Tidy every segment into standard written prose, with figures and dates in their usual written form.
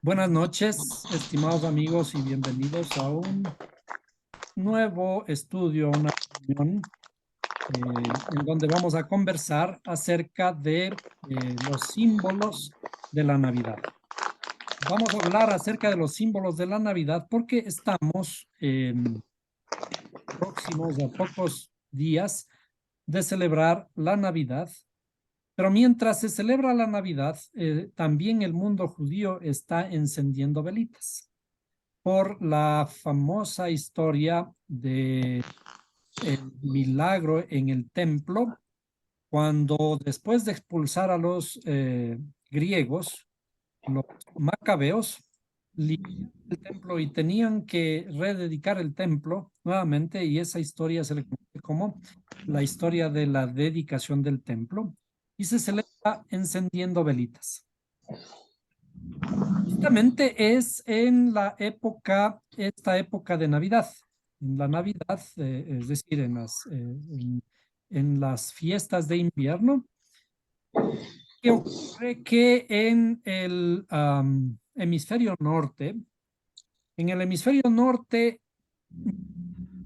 Buenas noches, estimados amigos, y bienvenidos a un nuevo estudio, una reunión en donde vamos a conversar acerca de los símbolos de la Navidad. Vamos a hablar acerca de los símbolos de la Navidad porque estamos próximos a pocos días de celebrar la Navidad. Pero mientras se celebra la Navidad, también el mundo judío está encendiendo velitas por la famosa historia de el milagro en el templo, cuando después de expulsar a los griegos, los macabeos limpiaron el templo y tenían que rededicar el templo nuevamente, y esa historia se le conoce como la historia de la dedicación del templo, y se celebra encendiendo velitas. Justamente es en la época, esta época de Navidad, en la Navidad, es decir, en las fiestas de invierno, que ocurre que en el hemisferio norte,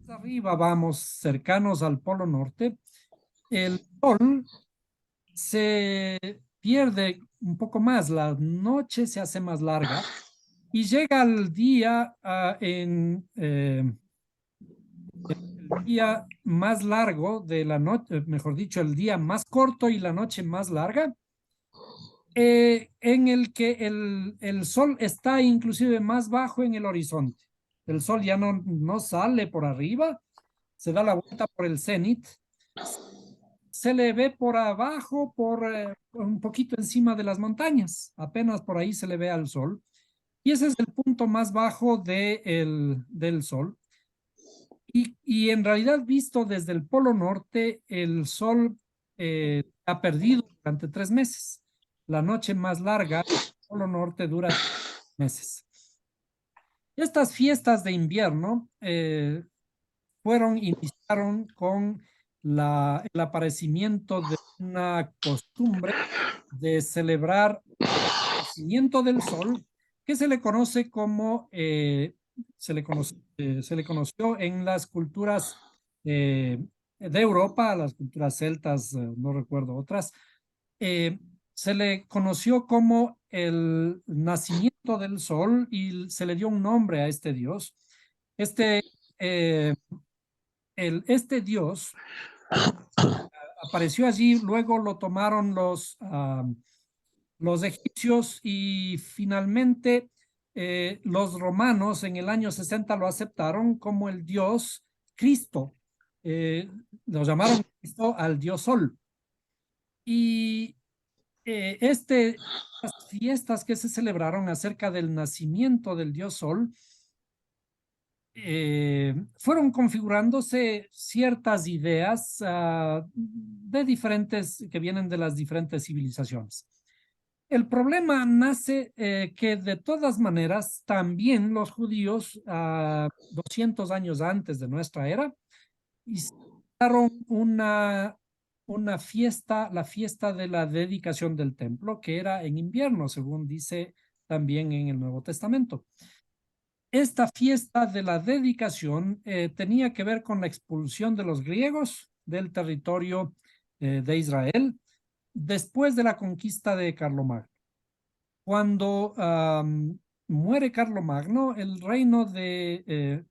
arriba vamos, cercanos al Polo Norte, el sol se pierde un poco más, la noche se hace más larga y llega al día el día más largo de la noche, mejor dicho, el día más corto y la noche más larga, en el que el sol está inclusive más bajo en el horizonte. El sol ya no sale por arriba, se da la vuelta por el cenit, se le ve por abajo, un poquito encima de las montañas, apenas por ahí se le ve al sol. Y ese es el punto más bajo del sol. Y en realidad, visto desde el Polo Norte, el sol ha perdido durante 3 meses. La noche más larga del Polo Norte dura 3 meses. Estas fiestas de invierno iniciaron con el aparecimiento de una costumbre de celebrar nacimiento del sol, que se le conoce como, se le conoció en las culturas de Europa, las culturas celtas, no recuerdo otras, eh, se le conoció como el nacimiento del sol y se le dio un nombre a este dios. Este, eh, este dios apareció allí, luego lo tomaron los egipcios y finalmente los romanos en el año 60 lo aceptaron como el dios Cristo. Lo llamaron Cristo al dios Sol. Y las fiestas que se celebraron acerca del nacimiento del dios Sol fueron configurándose ciertas ideas de diferentes, que vienen de las diferentes civilizaciones. El problema nace que de todas maneras también los judíos, 200 años antes de nuestra era, hicieron una fiesta, la fiesta de la dedicación del templo, que era en invierno, según dice también en el Nuevo Testamento. Esta fiesta de la dedicación tenía que ver con la expulsión de los griegos del territorio de Israel después de la conquista de Carlomagno. Cuando muere Carlomagno, el reino de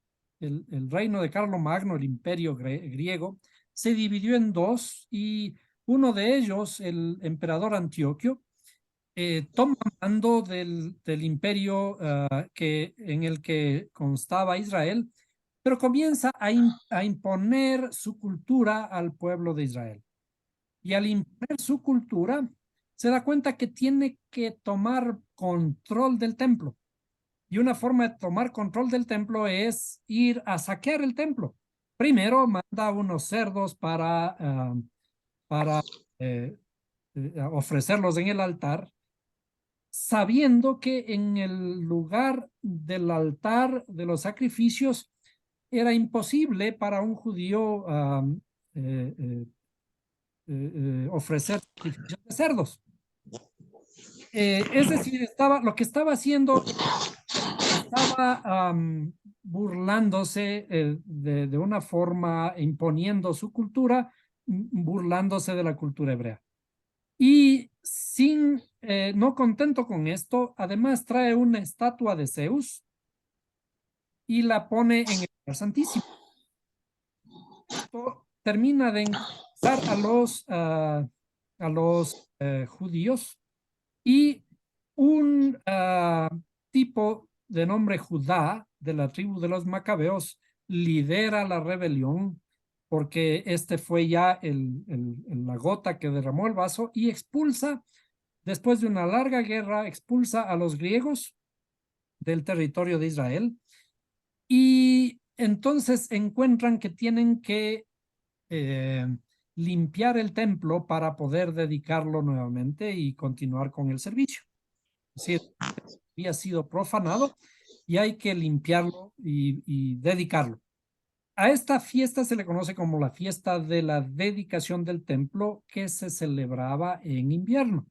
Carlomagno, el imperio griego, se dividió en dos, y uno de ellos, el emperador Antioquio, toma mando del imperio en el que constaba Israel, pero comienza a imponer su cultura al pueblo de Israel. Y al imponer su cultura, se da cuenta que tiene que tomar control del templo. Y una forma de tomar control del templo es ir a saquear el templo. Primero manda unos cerdos para ofrecerlos en el altar, sabiendo que en el lugar del altar de los sacrificios era imposible para un judío ofrecer sacrificios de cerdos. Es decir, lo que estaba haciendo, estaba burlándose de una forma, imponiendo su cultura, burlándose de la cultura hebrea. Y no contento con esto, además trae una estatua de Zeus y la pone en el lugar santísimo. Esto termina de encauzar a los judíos, y un tipo de nombre Judá, de la tribu de los macabeos, lidera la rebelión, porque este fue ya la gota que derramó el vaso, y expulsa, después de una larga guerra, expulsa a los griegos del territorio de Israel, y entonces encuentran que tienen que eh, limpiar el templo para poder dedicarlo nuevamente y continuar con el servicio. Es decir, había sido profanado y hay que limpiarlo y dedicarlo. A esta fiesta se le conoce como la fiesta de la dedicación del templo, que se celebraba en invierno.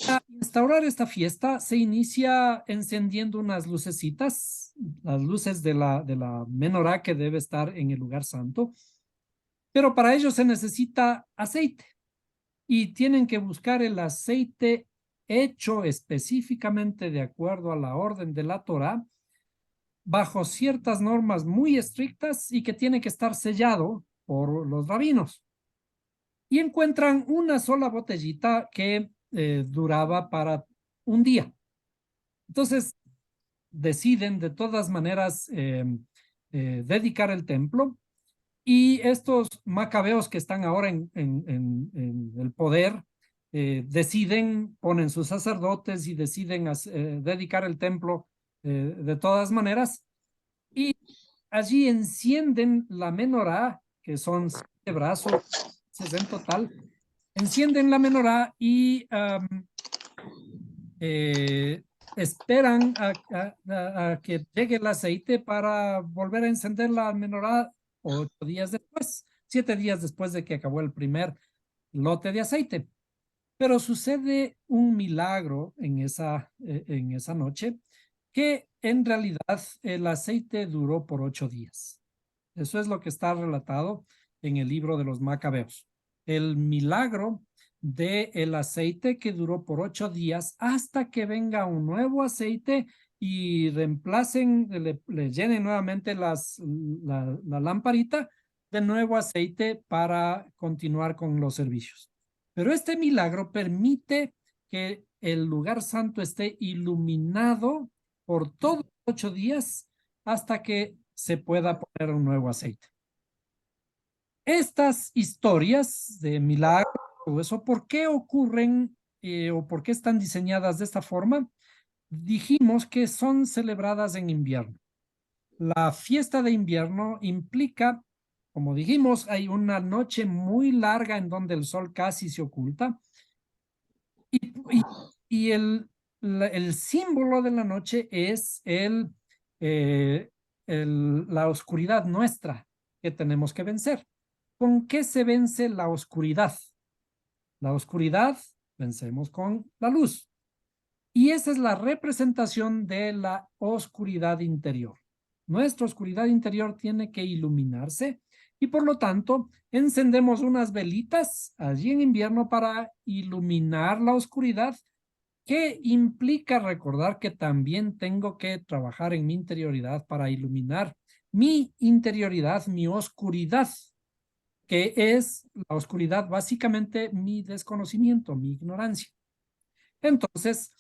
Para instaurar esta fiesta se inicia encendiendo unas lucecitas, las luces de la menorá que debe estar en el lugar santo, pero para ello se necesita aceite y tienen que buscar el aceite hecho específicamente de acuerdo a la orden de la Torá, bajo ciertas normas muy estrictas y que tiene que estar sellado por los rabinos. Y encuentran una sola botellita que duraba para un día. Entonces deciden de todas maneras dedicar el templo, y estos macabeos que están ahora en el poder deciden, ponen sus sacerdotes y deciden dedicar el templo de todas maneras, y allí encienden la menorá, que son 7 brazos, 6 en total, encienden la menorá y eh, esperan a que llegue el aceite para volver a encender la menorá 8 días después, 7 días después de que acabó el primer lote de aceite. Pero sucede un milagro en esa noche, que en realidad el aceite duró por 8 días. Eso es lo que está relatado en el libro de los Macabeos. El milagro del aceite que duró por 8 días hasta que venga un nuevo aceite y reemplacen, le llenen nuevamente la lamparita de nuevo aceite para continuar con los servicios. Pero este milagro permite que el lugar santo esté iluminado por todos los 8 días hasta que se pueda poner un nuevo aceite. Estas historias de milagros, todo eso, ¿por qué ocurren o por qué están diseñadas de esta forma? Dijimos que son celebradas en invierno. La fiesta de invierno implica, como dijimos, hay una noche muy larga en donde el sol casi se oculta, y el símbolo de la noche es la oscuridad nuestra que tenemos que vencer. ¿Con qué se vence la oscuridad? La oscuridad vencemos con la luz. Y esa es la representación de la oscuridad interior. Nuestra oscuridad interior tiene que iluminarse, y por lo tanto encendemos unas velitas allí en invierno para iluminar la oscuridad, que implica recordar que también tengo que trabajar en mi interioridad para iluminar mi interioridad, mi oscuridad, que es la oscuridad básicamente mi desconocimiento, mi ignorancia. Entonces,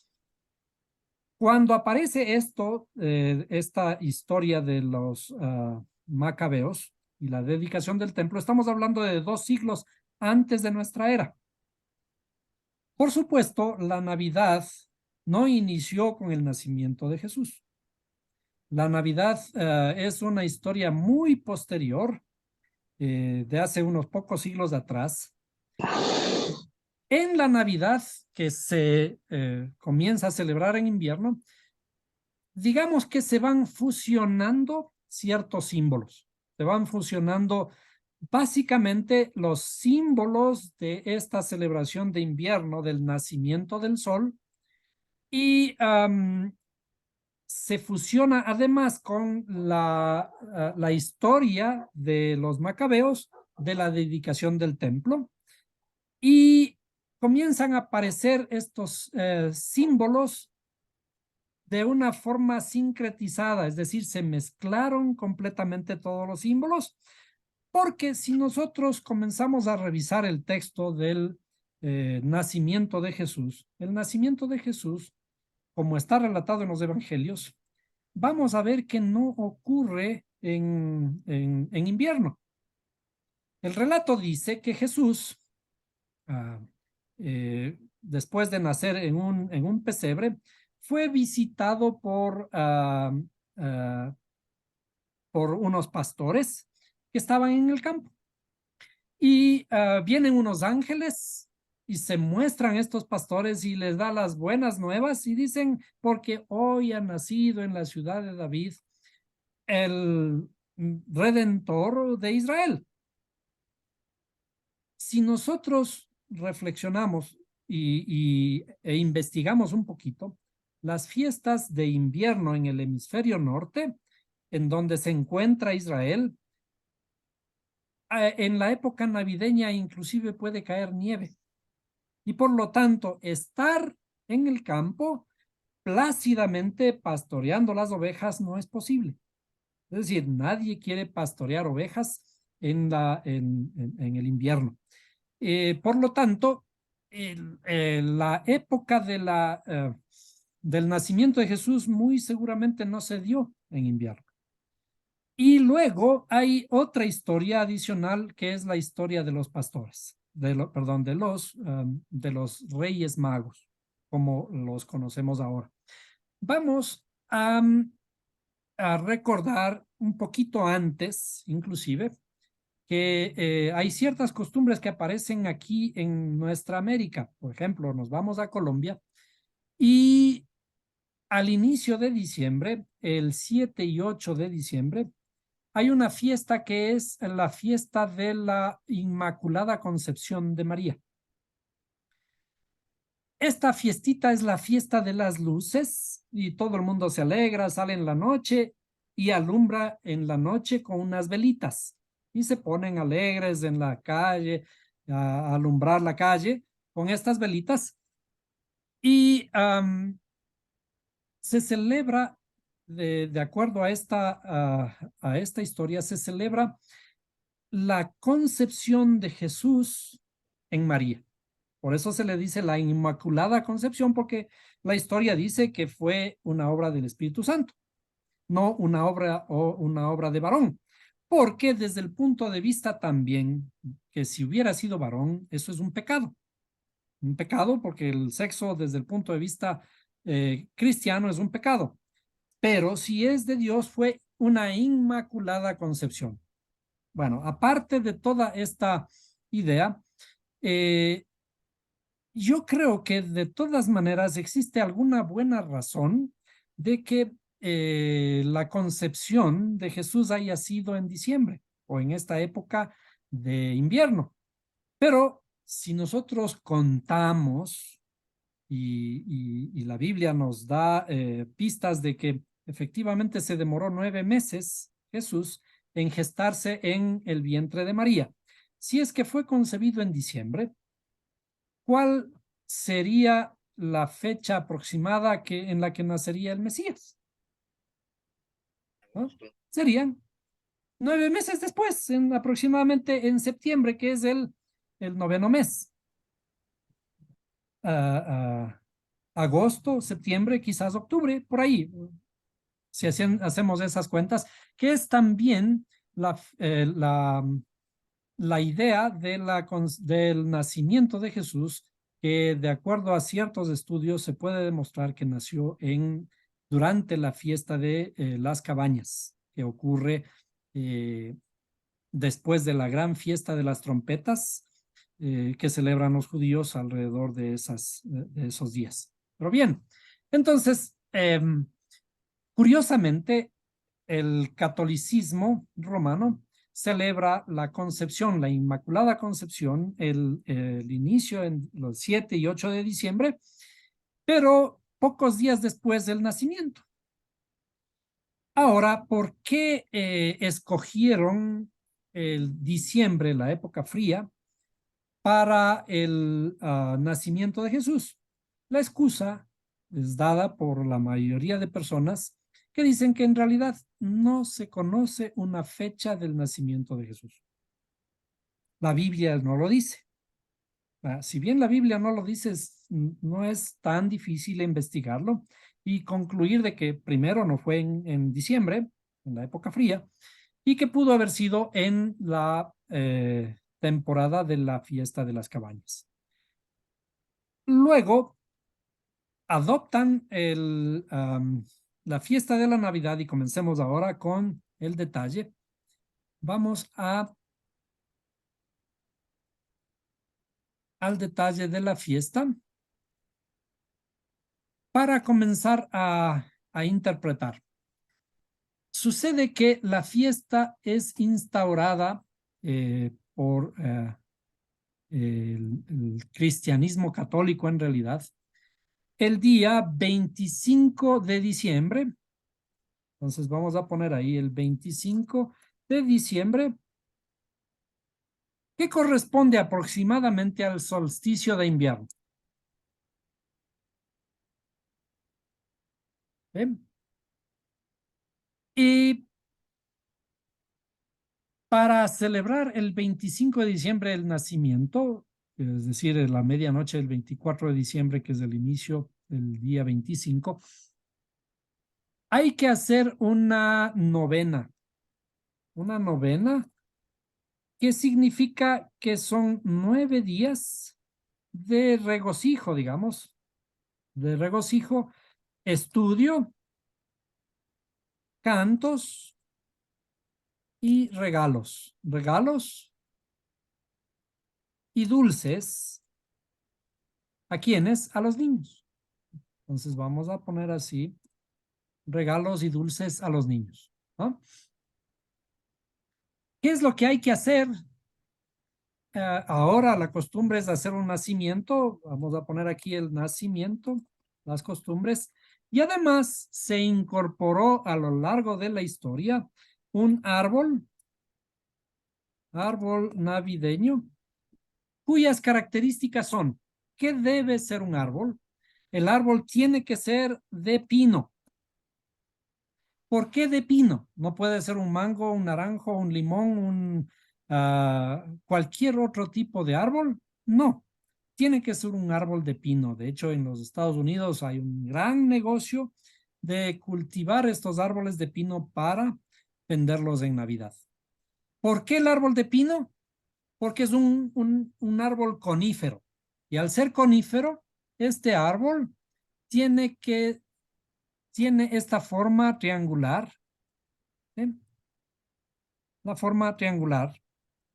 cuando aparece esta historia de los macabeos y la dedicación del templo, estamos hablando de 2 siglos antes de nuestra era. Por supuesto, la Navidad no inició con el nacimiento de Jesús. La Navidad es una historia muy posterior, de hace unos pocos siglos atrás. En la Navidad, que se comienza a celebrar en invierno, digamos que se van fusionando ciertos símbolos, se van fusionando básicamente los símbolos de esta celebración de invierno del nacimiento del sol y se fusiona además con la historia de los macabeos de la dedicación del templo y comienzan a aparecer estos símbolos de una forma sincretizada, es decir, se mezclaron completamente todos los símbolos, porque si nosotros comenzamos a revisar el texto del nacimiento de Jesús, el nacimiento de Jesús, como está relatado en los evangelios, vamos a ver que no ocurre en invierno. El relato dice que Jesús, después de nacer en un pesebre, fue visitado por unos pastores que estaban en el campo. Y vienen unos ángeles y se muestran estos pastores y les da las buenas nuevas y dicen, porque hoy ha nacido en la ciudad de David el Redentor de Israel. Si nosotros reflexionamos e investigamos un poquito, las fiestas de invierno en el hemisferio norte, en donde se encuentra Israel, en la época navideña inclusive puede caer nieve. Y por lo tanto, estar en el campo plácidamente pastoreando las ovejas no es posible. Es decir, nadie quiere pastorear ovejas en el invierno. Por lo tanto, la época del nacimiento de Jesús muy seguramente no se dio en invierno. Y luego hay otra historia adicional que es la historia de los pastores, perdón, de los reyes magos, como los conocemos ahora. Vamos a recordar un poquito antes, inclusive, que hay ciertas costumbres que aparecen aquí en nuestra América. Por ejemplo, nos vamos a Colombia y al inicio de diciembre, el 7 y 8 de diciembre, hay una fiesta que es la fiesta de la Inmaculada Concepción de María. Esta fiestita es la fiesta de las luces y todo el mundo se alegra, sale en la noche y alumbra en la noche con unas velitas y se ponen alegres en la calle, a alumbrar la calle con estas velitas y se celebra, de acuerdo a esta historia, se celebra la concepción de Jesús en María. Por eso se le dice la Inmaculada Concepción, porque la historia dice que fue una obra del Espíritu Santo, no una obra de varón. Porque desde el punto de vista también que si hubiera sido varón, eso es un pecado. Un pecado porque el sexo desde el punto de vista cristiano es un pecado. Pero si es de Dios, fue una Inmaculada Concepción. Bueno, aparte de toda esta idea, yo creo que de todas maneras existe alguna buena razón de que la concepción de Jesús haya sido en diciembre o en esta época de invierno. Pero si nosotros contamos y la Biblia nos da pistas de que efectivamente se demoró 9 meses Jesús en gestarse en el vientre de María. Si es que fue concebido en diciembre, ¿cuál sería la fecha aproximada en la que nacería el Mesías? ¿No? Serían 9 meses después, aproximadamente en septiembre, que es el noveno mes. Agosto, septiembre, quizás octubre, por ahí, si hacemos esas cuentas, que es también la idea del nacimiento de Jesús, que de acuerdo a ciertos estudios se puede demostrar que nació durante la fiesta de las cabañas, que ocurre después de la gran fiesta de las trompetas que celebran los judíos alrededor de esos días. Pero bien, entonces, curiosamente, el catolicismo romano celebra la concepción, la Inmaculada Concepción, el inicio en los 7 y 8 de diciembre, pero pocos días después del nacimiento. Ahora, ¿por qué escogieron el diciembre, la época fría, para el nacimiento de Jesús? La excusa es dada por la mayoría de personas que dicen que en realidad no se conoce una fecha del nacimiento de Jesús. La Biblia no lo dice. Si bien la Biblia no lo dice, no es tan difícil investigarlo y concluir de que primero no fue en diciembre, en la época fría, y que pudo haber sido en la temporada de la fiesta de las cabañas. Luego adoptan la fiesta de la Navidad y comencemos ahora con el detalle. Vamos al detalle de la fiesta para comenzar a interpretar. Sucede que la fiesta es instaurada por el cristianismo católico en realidad el día 25 de diciembre. Entonces vamos a poner ahí el 25 de diciembre, que corresponde aproximadamente al solsticio de invierno. ¿Ven? Y para celebrar el 25 de diciembre el nacimiento, es decir, en la medianoche del 24 de diciembre, que es el inicio del día 25, hay que hacer una novena. Una novena que significa que son 9 días de regocijo, digamos, de regocijo, estudio, cantos y regalos. Regalos y dulces. ¿A quiénes? A los niños. Entonces vamos a poner así, regalos y dulces a los niños, ¿no? ¿Qué es lo que hay que hacer? Ahora la costumbre es hacer un nacimiento. Vamos a poner aquí el nacimiento, las costumbres. Y además se incorporó a lo largo de la historia un árbol navideño, cuyas características son: ¿qué debe ser un árbol? El árbol tiene que ser de pino. ¿Por qué de pino? No puede ser un mango, un naranjo, un limón, cualquier otro tipo de árbol. No, tiene que ser un árbol de pino. De hecho, en los Estados Unidos hay un gran negocio de cultivar estos árboles de pino para venderlos en Navidad. ¿Por qué el árbol de pino? Porque es un árbol conífero. Y al ser conífero, este árbol tiene esta forma triangular, ¿sí? La forma triangular,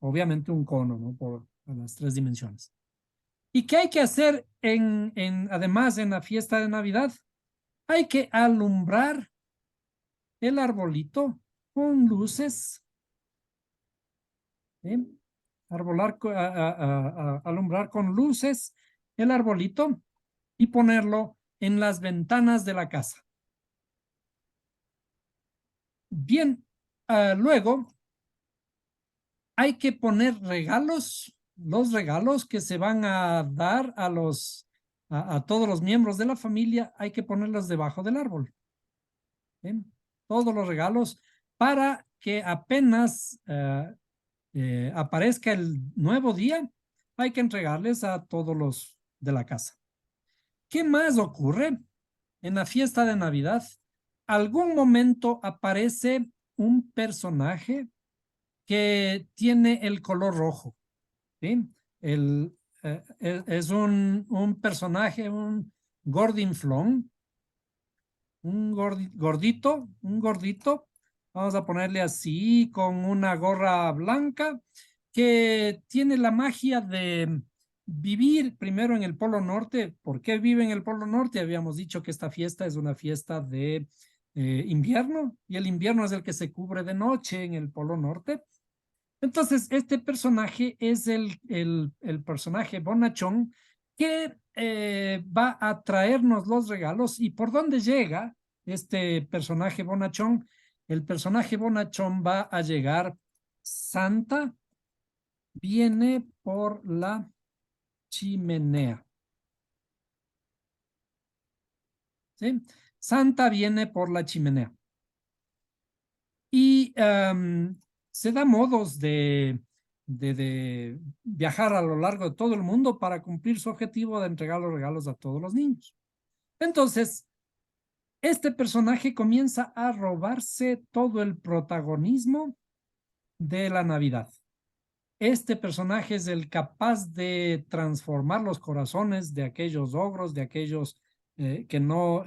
obviamente un cono, ¿no? Por las 3 dimensiones. ¿Y qué hay que hacer además en la fiesta de Navidad? Hay que alumbrar el arbolito con luces, ¿sí? Alumbrar con luces el arbolito y ponerlo en las ventanas de la casa. Bien, luego hay que poner regalos, los regalos que se van a dar a todos los miembros de la familia, hay que ponerlos debajo del árbol. ¿Bien? Todos los regalos para que apenas aparezca el nuevo día, hay que entregarles a todos los de la casa. ¿Qué más ocurre en la fiesta de Navidad? Algún momento aparece un personaje que tiene el color rojo, ¿sí? Es un personaje, un gordinflón, un gordito, vamos a ponerle así, con una gorra blanca, que tiene la magia de vivir primero en el Polo Norte. ¿Por qué vive en el Polo Norte? Habíamos dicho que esta fiesta es una fiesta de invierno, y el invierno es el que se cubre de noche en el Polo Norte. Entonces, este personaje es el personaje bonachón que va a traernos los regalos. ¿Y por dónde llega este personaje bonachón? El personaje bonachón va a llegar. Santa viene por la chimenea. ¿Sí? Santa viene por la chimenea. Y se da modos de viajar a lo largo de todo el mundo para cumplir su objetivo de entregar los regalos a todos los niños. Entonces, este personaje comienza a robarse todo el protagonismo de la Navidad. Este personaje es el capaz de transformar los corazones de aquellos ogros, de aquellos que no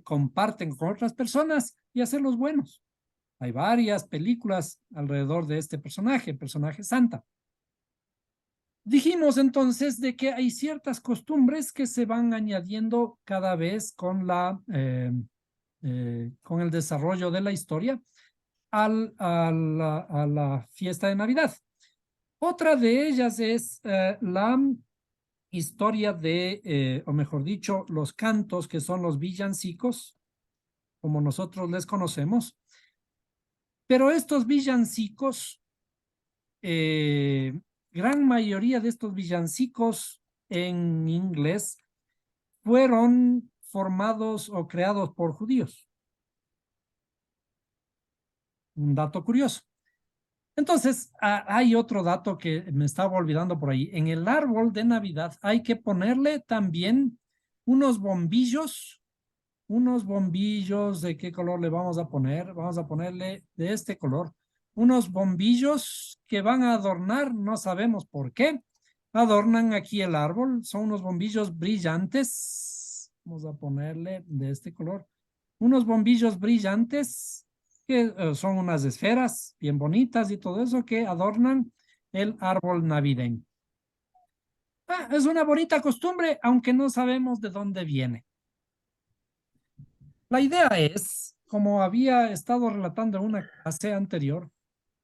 comparten con otras personas y hacerlos buenos. Hay varias películas alrededor de este personaje, el personaje Santa. Dijimos entonces de que hay ciertas costumbres que se van añadiendo cada vez con con el desarrollo de la historia a la fiesta de Navidad. Otra de ellas es la historia o mejor dicho, los cantos que son los villancicos, como nosotros les conocemos. Pero estos villancicos, gran mayoría de estos villancicos en inglés fueron formados o creados por judíos. Un dato curioso. Entonces, hay otro dato que me estaba olvidando por ahí. En el árbol de Navidad hay que ponerle también unos bombillos. Unos bombillos, ¿de qué color le vamos a poner? Vamos a ponerle de este color. Unos bombillos que van a adornar, no sabemos por qué. Adornan aquí el árbol. Son unos bombillos brillantes. Vamos a ponerle de este color. Unos bombillos brillantes que son unas esferas bien bonitas y todo eso que adornan el árbol navideño. Es una bonita costumbre, aunque no sabemos de dónde viene. La idea es, como había estado relatando en una clase anterior,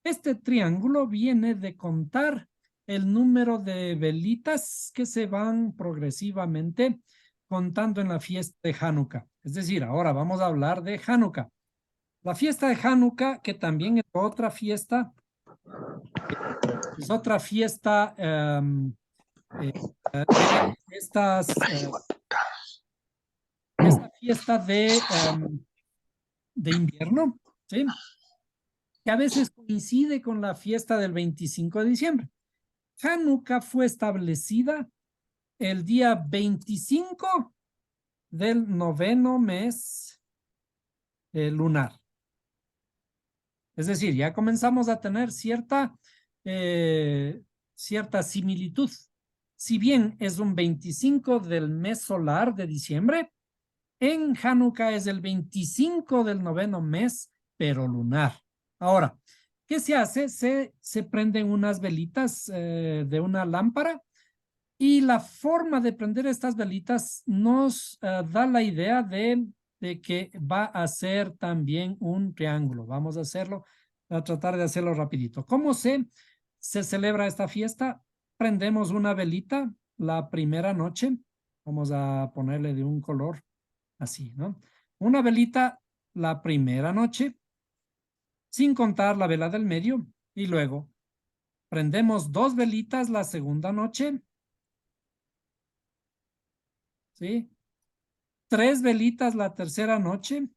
este triángulo viene de contar el número de velitas que se van progresivamente contando en la fiesta de Hanukkah. Es decir, ahora vamos a hablar de Hanukkah. La fiesta de Hanukkah, que también es otra fiesta estas, esta fiesta de invierno, ¿sí? Que a veces coincide con la fiesta del 25 de diciembre. Hanukkah fue establecida el día 25 del noveno mes lunar. Es decir, ya comenzamos a tener cierta similitud. Si bien es un 25 del mes solar de diciembre, en Hanukkah es el 25 del noveno mes, pero lunar. Ahora, ¿qué se hace? Se prenden unas velitas de una lámpara y la forma de prender estas velitas nos da la idea de que va a ser también un triángulo. Vamos a hacerlo, a tratar de hacerlo rapidito. ¿Cómo se celebra esta fiesta? Prendemos una velita la primera noche. Vamos a ponerle de un color así, ¿no? Una velita la primera noche, sin contar la vela del medio, y luego prendemos dos velitas la segunda noche, ¿sí? Tres velitas la tercera noche,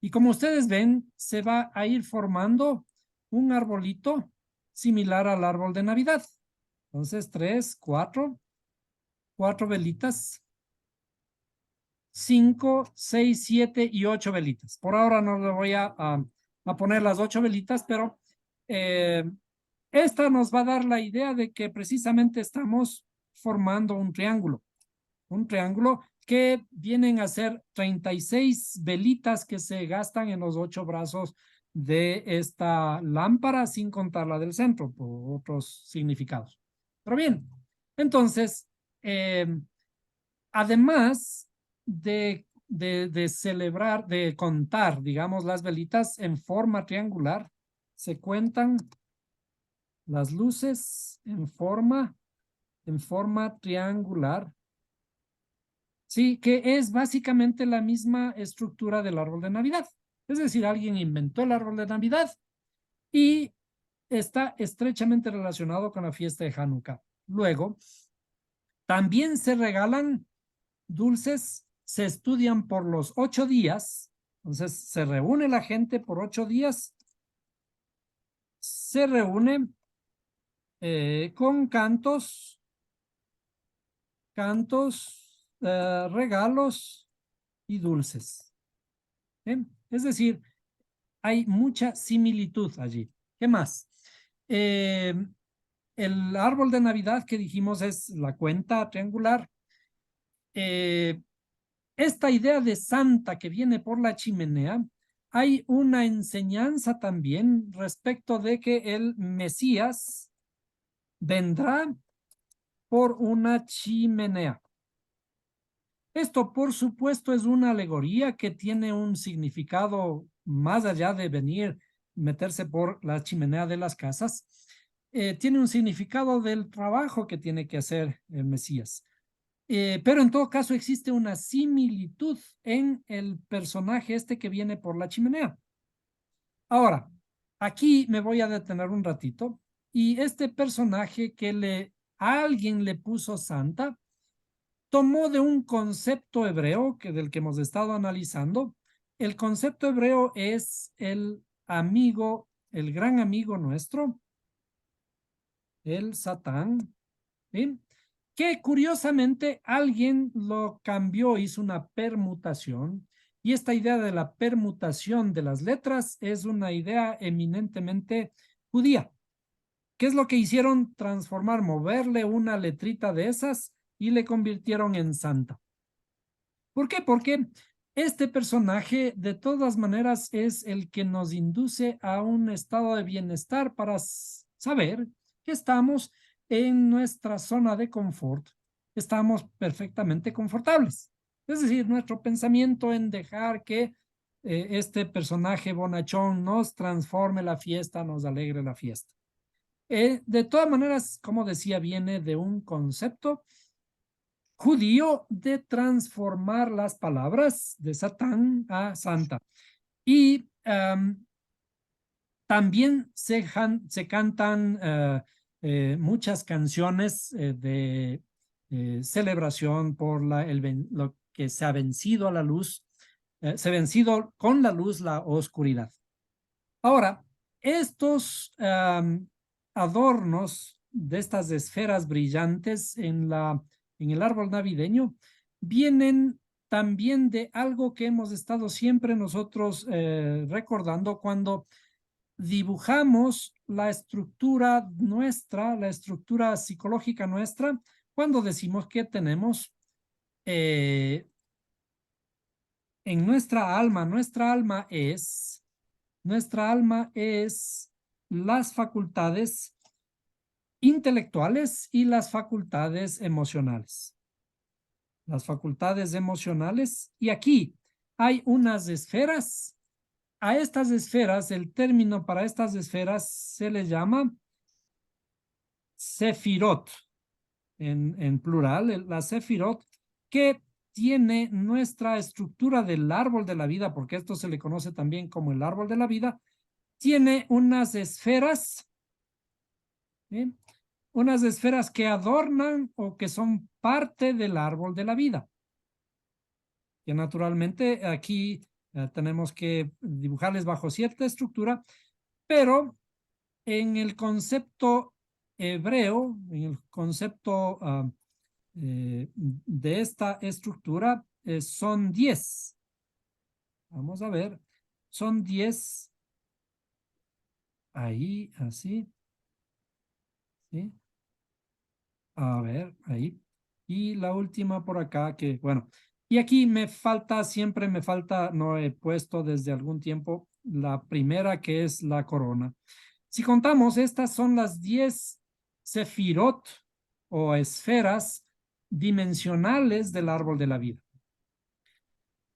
y como ustedes ven, se va a ir formando un arbolito similar al árbol de Navidad. Entonces, tres, cuatro velitas, 5, 6, 7 y 8 velitas. Por ahora no le voy a poner las 8 velitas, pero esta nos va a dar la idea de que precisamente estamos formando un triángulo que vienen a ser 36 velitas que se gastan en los 8 brazos de esta lámpara, sin contar la del centro, por otros significados. Pero bien, entonces, además de celebrar, de contar, digamos, las velitas en forma triangular. Se cuentan las luces en forma triangular. Sí, que es básicamente la misma estructura del árbol de Navidad. Es decir, alguien inventó el árbol de Navidad y está estrechamente relacionado con la fiesta de Hanukkah. Luego, también se regalan dulces, se estudian por los 8 días. Entonces, se reúne la gente por 8 días, se reúne con regalos y dulces. Es decir, hay mucha similitud allí. ¿Qué más? El árbol de Navidad que dijimos es la cuenta triangular. Esta idea de Santa que viene por la chimenea, hay una enseñanza también respecto de que el Mesías vendrá por una chimenea. Esto, por supuesto, es una alegoría que tiene un significado más allá de venir, meterse por la chimenea de las casas. Tiene un significado del trabajo que tiene que hacer el Mesías. Pero en todo caso existe una similitud en el personaje este que viene por la chimenea. Ahora, aquí me voy a detener un ratito y este personaje que alguien le puso Santa, tomó de un concepto hebreo del que hemos estado analizando. El concepto hebreo es el amigo, el gran amigo nuestro, el Satán, ¿sí? Que curiosamente alguien lo cambió, hizo una permutación, y esta idea de la permutación de las letras es una idea eminentemente judía. ¿Qué es lo que hicieron? Transformar, moverle una letrita de esas y le convirtieron en Santa. ¿Por qué? Porque este personaje de todas maneras es el que nos induce a un estado de bienestar para saber que estamos en nuestra zona de confort, estamos perfectamente confortables. Es decir, nuestro pensamiento en dejar que este personaje bonachón nos transforme la fiesta, nos alegre la fiesta. De todas maneras, como decía, viene de un concepto judío de transformar las palabras de Satán a Santa. Y también se cantan muchas canciones de celebración por lo que se ha vencido a la luz, se ha vencido con la luz la oscuridad. Ahora, estos adornos de estas esferas brillantes en el árbol navideño vienen también de algo que hemos estado siempre nosotros recordando cuando dibujamos la estructura nuestra, la estructura psicológica nuestra, cuando decimos que tenemos en nuestra alma es las facultades intelectuales y las facultades emocionales. Las facultades emocionales, y aquí hay unas esferas. A estas esferas, el término para estas esferas se le llama sefirot, en plural, la sefirot, que tiene nuestra estructura del árbol de la vida, porque esto se le conoce también como el árbol de la vida, tiene unas esferas, ¿sí? Unas esferas que adornan o que son parte del árbol de la vida. Que naturalmente aquí tenemos que dibujarles bajo cierta estructura, pero en el concepto hebreo, en el concepto de esta estructura, son 10. Vamos a ver, son 10. Ahí, así. ¿Sí? A ver, ahí. Y la última por acá, que bueno. Y aquí siempre me falta, no he puesto desde algún tiempo, la primera que es la corona. Si contamos, estas son las 10 sefirot o esferas dimensionales del árbol de la vida.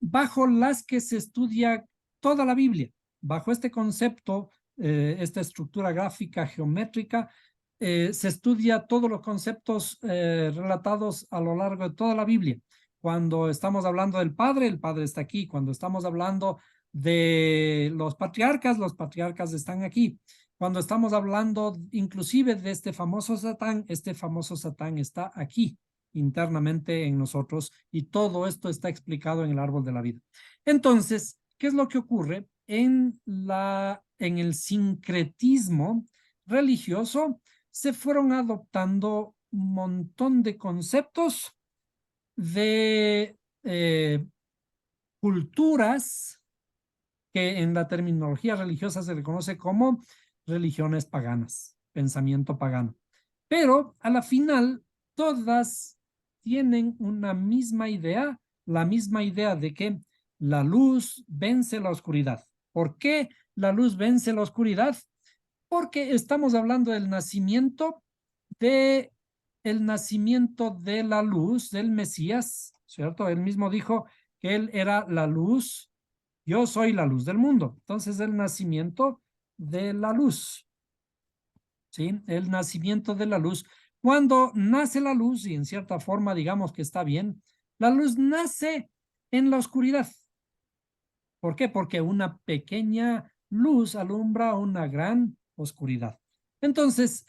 bajo las que se estudia toda la Biblia. Bajo este concepto, esta estructura gráfica geométrica, se estudia todos los conceptos relatados a lo largo de toda la Biblia. Cuando estamos hablando del Padre, el Padre está aquí. Cuando estamos hablando de los patriarcas están aquí. Cuando estamos hablando inclusive de este famoso Satán está aquí internamente en nosotros, y todo esto está explicado en el árbol de la vida. Entonces, ¿qué es lo que ocurre en el sincretismo religioso? Se fueron adoptando un montón de conceptos de culturas que en la terminología religiosa se le conoce como religiones paganas, pensamiento pagano. Pero a la final, todas tienen una misma idea, la misma idea de que la luz vence la oscuridad. ¿Por qué la luz vence la oscuridad? Porque estamos hablando del nacimiento de la luz del Mesías, ¿cierto? Él mismo dijo que él era la luz, yo soy la luz del mundo. Entonces, el nacimiento de la luz, ¿sí? El nacimiento de la luz. Cuando nace la luz, y en cierta forma digamos que está bien, la luz nace en la oscuridad. ¿Por qué? Porque una pequeña luz alumbra una gran oscuridad. Entonces,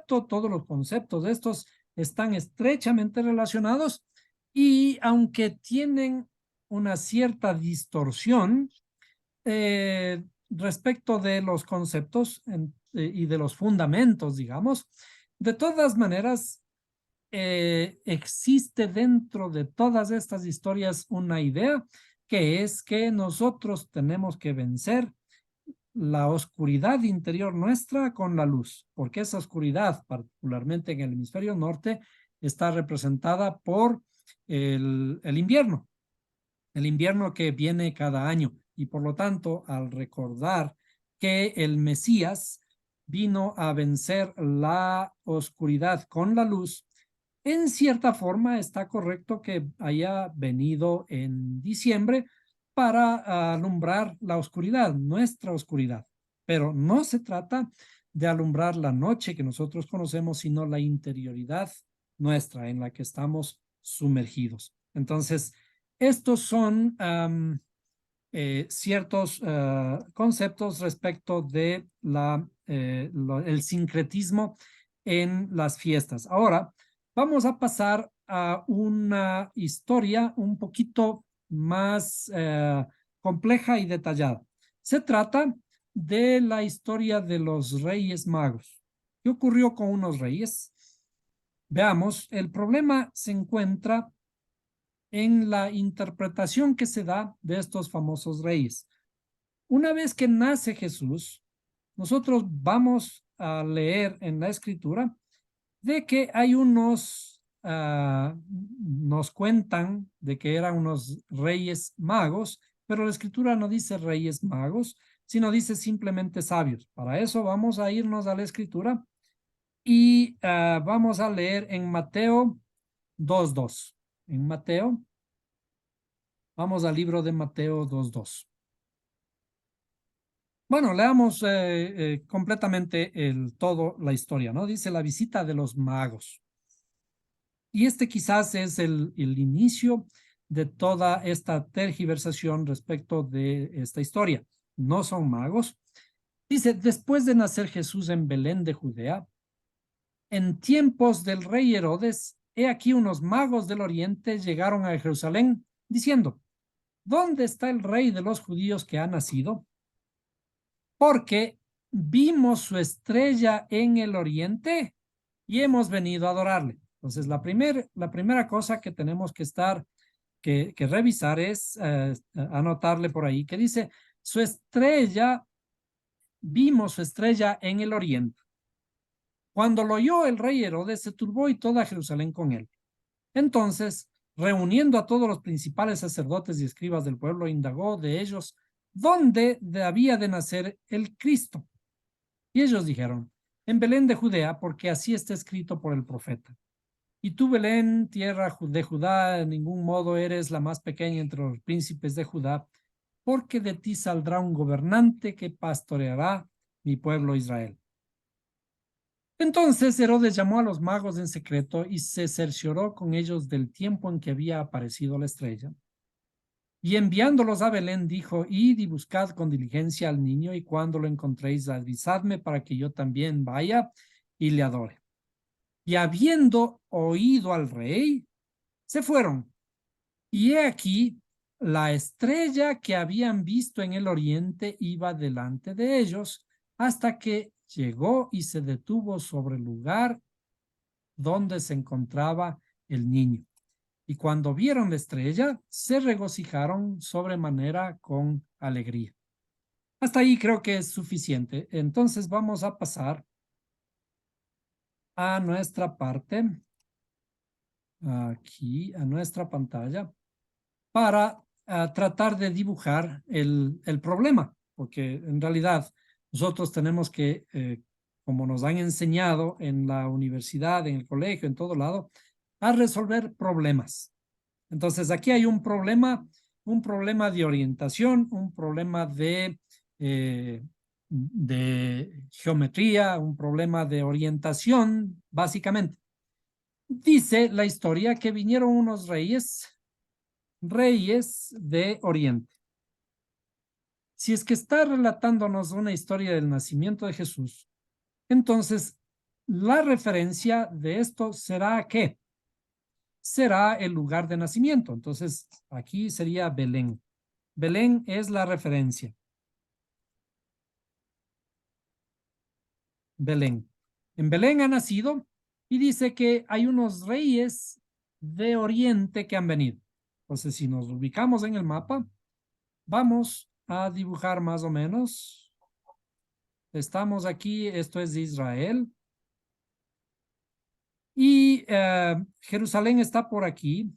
todos los conceptos de estos están estrechamente relacionados, y aunque tienen una cierta distorsión respecto de los conceptos y de los fundamentos, digamos, de todas maneras, existe dentro de todas estas historias una idea, que es que nosotros tenemos que vencer la oscuridad interior nuestra con la luz, porque esa oscuridad, particularmente en el hemisferio norte, está representada por el invierno que viene cada año. Y por lo tanto, al recordar que el Mesías vino a vencer la oscuridad con la luz, en cierta forma está correcto que haya venido en diciembre para alumbrar la oscuridad, nuestra oscuridad. Pero no se trata de alumbrar la noche que nosotros conocemos, sino la interioridad nuestra en la que estamos sumergidos. Entonces, estos son ciertos conceptos respecto de el sincretismo en las fiestas. Ahora, vamos a pasar a una historia un poquito más compleja y detallada. Se trata de la historia de los Reyes Magos. ¿Qué ocurrió con unos reyes? Veamos, el problema se encuentra en la interpretación que se da de estos famosos reyes. Una vez que nace Jesús, nosotros vamos a leer en la escritura de que hay nos cuentan de que eran unos reyes magos, pero la escritura no dice reyes magos, sino dice simplemente sabios. Para eso vamos a irnos a la escritura y vamos a leer en Mateo 2:2. En Mateo, vamos al libro de Mateo 2:2. Bueno, leamos completamente todo la historia, ¿no? Dice la visita de los magos. Y este quizás es el inicio de toda esta tergiversación respecto de esta historia. No son magos. Dice, después de nacer Jesús en Belén de Judea, en tiempos del rey Herodes, he aquí unos magos del oriente llegaron a Jerusalén diciendo, ¿dónde está el rey de los judíos que ha nacido? Porque vimos su estrella en el oriente y hemos venido a adorarle. Entonces, la primera cosa que tenemos que revisar es anotarle por ahí, que dice, vimos su estrella en el oriente. Cuando lo oyó el rey Herodes, se turbó y toda Jerusalén con él. Entonces, reuniendo a todos los principales sacerdotes y escribas del pueblo, indagó de ellos dónde había de nacer el Cristo. Y ellos dijeron, en Belén de Judea, porque así está escrito por el profeta. Y tú, Belén, tierra de Judá, en ningún modo eres la más pequeña entre los príncipes de Judá, porque de ti saldrá un gobernante que pastoreará mi pueblo Israel. Entonces Herodes llamó a los magos en secreto y se cercioró con ellos del tiempo en que había aparecido la estrella. Y enviándolos a Belén dijo, id y buscad con diligencia al niño, y cuando lo encontréis avisadme para que yo también vaya y le adore. Y habiendo oído al rey, se fueron. Y he aquí, la estrella que habían visto en el oriente iba delante de ellos hasta que llegó y se detuvo sobre el lugar donde se encontraba el niño. Y cuando vieron la estrella, se regocijaron sobremanera con alegría. Hasta ahí creo que es suficiente. Entonces vamos a pasar a nuestra parte, aquí, a nuestra pantalla, para tratar de dibujar el problema, porque en realidad nosotros tenemos que, como nos han enseñado en la universidad, en el colegio, en todo lado, a resolver problemas. Entonces aquí hay un problema de orientación, un problema de geometría, un problema de orientación, básicamente. Dice la historia que vinieron unos reyes de Oriente. Si es que está relatándonos una historia del nacimiento de Jesús, entonces la referencia de esto será ¿qué? Será el lugar de nacimiento. Entonces aquí sería Belén. Belén es la referencia. Belén. En Belén ha nacido y dice que hay unos reyes de Oriente que han venido. Entonces, si nos ubicamos en el mapa, vamos a dibujar más o menos. Estamos aquí, esto es de Israel. Y Jerusalén está por aquí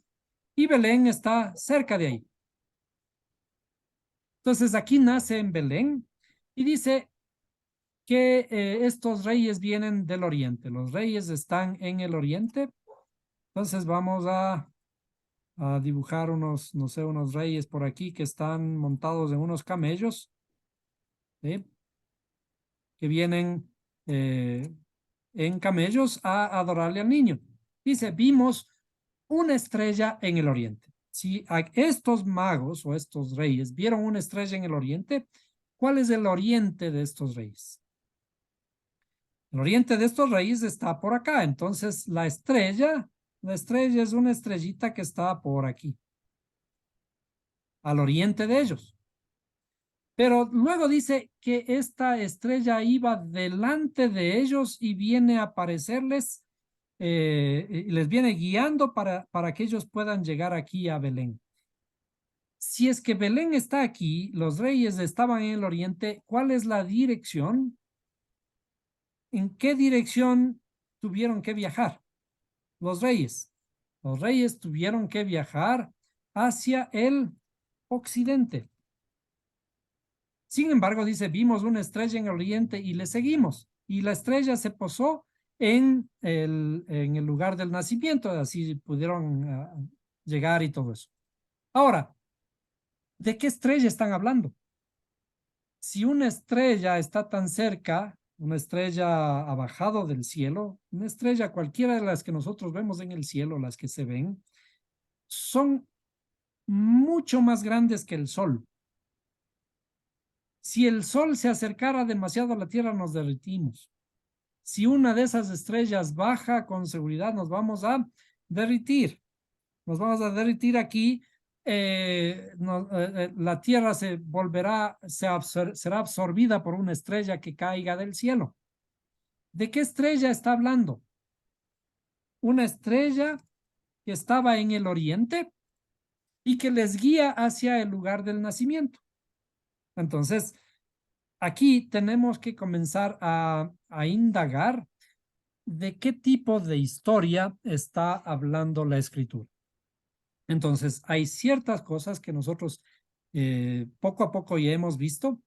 y Belén está cerca de ahí. Entonces aquí nace en Belén y dice que estos reyes vienen del oriente. Los reyes están en el oriente. Entonces vamos a dibujar unos, no sé, unos reyes por aquí que están montados en unos camellos, ¿sí? Que vienen en camellos a adorarle al niño. Dice, vimos una estrella en el oriente. Si estos magos o estos reyes vieron una estrella en el oriente, ¿cuál es el oriente de estos reyes? El oriente de estos reyes está por acá. Entonces, la estrella es una estrellita que está por aquí, al oriente de ellos. Pero luego dice que esta estrella iba delante de ellos y viene a aparecerles, y les viene guiando para que ellos puedan llegar aquí a Belén. Si es que Belén está aquí, los reyes estaban en el oriente, ¿cuál es la dirección? ¿En qué dirección tuvieron que viajar los reyes? Los reyes tuvieron que viajar hacia el occidente. Sin embargo, dice, vimos una estrella en el oriente y le seguimos. Y la estrella se posó en el lugar del nacimiento, así pudieron llegar y todo eso. Ahora, ¿de qué estrella están hablando? Si una estrella está tan cerca, una estrella ha bajado del cielo, una estrella cualquiera de las que nosotros vemos en el cielo, las que se ven, son mucho más grandes que el Sol. Si el Sol se acercara demasiado a la Tierra, nos derretimos. Si una de esas estrellas baja, con seguridad nos vamos a derritir. Nos vamos a derritir aquí. La Tierra se volverá, será absorbida por una estrella que caiga del cielo. ¿De qué estrella está hablando? Una estrella que estaba en el oriente y que les guía hacia el lugar del nacimiento. Entonces, aquí tenemos que comenzar a indagar de qué tipo de historia está hablando la escritura. Entonces, hay ciertas cosas que nosotros poco a poco ya hemos visto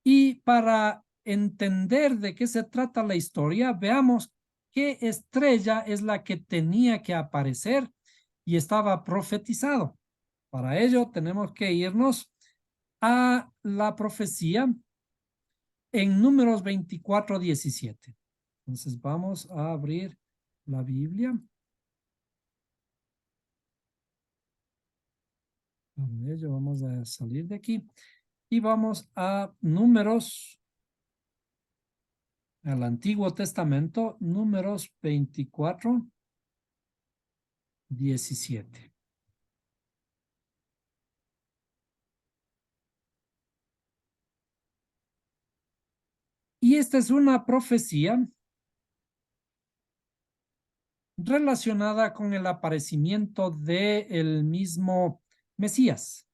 y para entender de qué se trata la historia, veamos qué estrella es la que tenía que aparecer y estaba profetizado. Para ello tenemos que irnos a la profecía en Números 24:17. Entonces vamos a abrir la Biblia. Para ello vamos a salir de aquí y vamos a Números, al Antiguo Testamento, Números 24:17. Y esta es una profecía relacionada con el aparecimiento del mismo Mesías.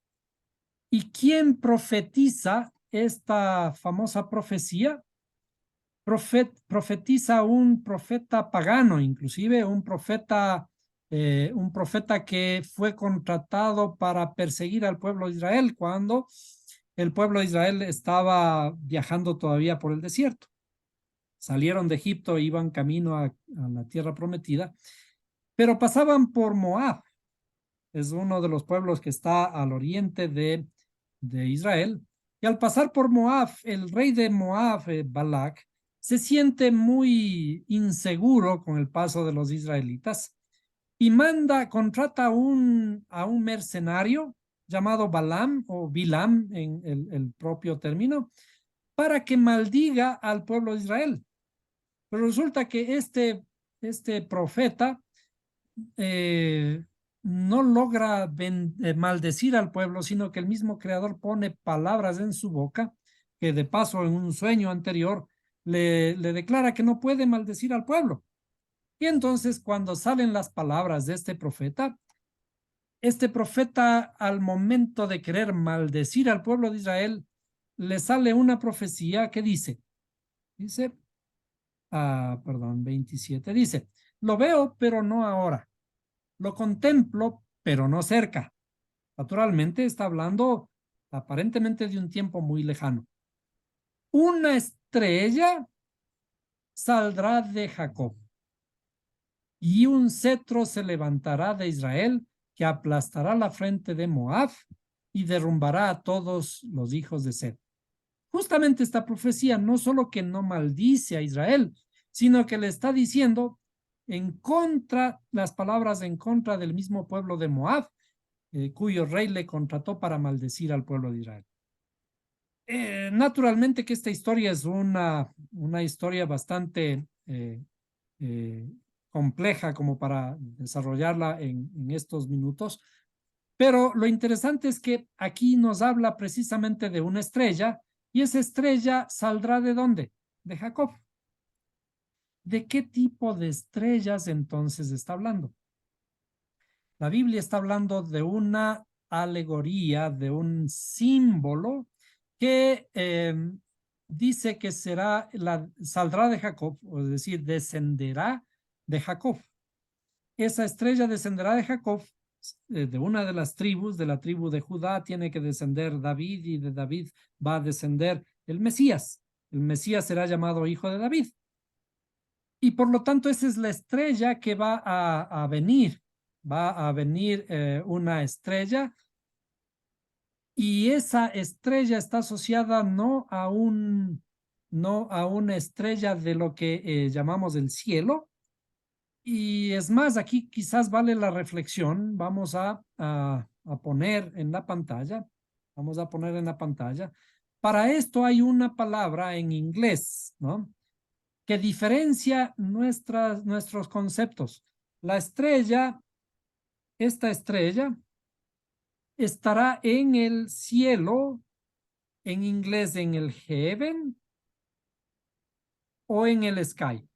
¿Y quién profetiza esta famosa profecía? Profetiza un profeta pagano, inclusive un profeta que fue contratado para perseguir al pueblo de Israel cuando el pueblo de Israel estaba viajando todavía por el desierto. Salieron de Egipto, iban camino a la tierra prometida, pero pasaban por Moab. Es uno de los pueblos que está al oriente de Israel. Y al pasar por Moab, el rey de Moab, Balac, se siente muy inseguro con el paso de los israelitas y contrata a un mercenario llamado Balaam o Bilam en el propio término, para que maldiga al pueblo de Israel. Pero resulta que este profeta no logra maldecir al pueblo, sino que el mismo creador pone palabras en su boca, que de paso en un sueño anterior le declara que no puede maldecir al pueblo. Y entonces cuando salen las palabras de este profeta al momento de querer maldecir al pueblo de Israel, le sale una profecía que dice, perdón, 27, dice, lo veo, pero no ahora. Lo contemplo, pero no cerca. Naturalmente está hablando aparentemente de un tiempo muy lejano. Una estrella saldrá de Jacob y un cetro se levantará de Israel que aplastará la frente de Moab y derrumbará a todos los hijos de Seth. Justamente esta profecía no solo que no maldice a Israel, sino que le está diciendo en contra, las palabras en contra del mismo pueblo de Moab, cuyo rey le contrató para maldecir al pueblo de Israel. Naturalmente que esta historia es una historia bastante eh, compleja como para desarrollarla en estos minutos, pero lo interesante es que aquí nos habla precisamente de una estrella y esa estrella saldrá ¿de dónde? De Jacob. ¿De qué tipo de estrellas entonces está hablando? La Biblia está hablando de una alegoría, de un símbolo que dice que saldrá de Jacob, es decir, descenderá de Jacob. Esa estrella descenderá de Jacob, de una de las tribus, de la tribu de Judá, tiene que descender David y de David va a descender el Mesías. El Mesías será llamado hijo de David. Y por lo tanto, esa es la estrella que va a venir. Va a venir una estrella y esa estrella está asociada no a una estrella de lo que llamamos el cielo. Y es más, aquí quizás vale la reflexión. Vamos a poner en la pantalla. Vamos a poner en la pantalla. Para esto hay una palabra en inglés, ¿no? Que diferencia nuestros conceptos. La estrella, esta estrella, estará en el cielo, en inglés en el heaven o en el sky.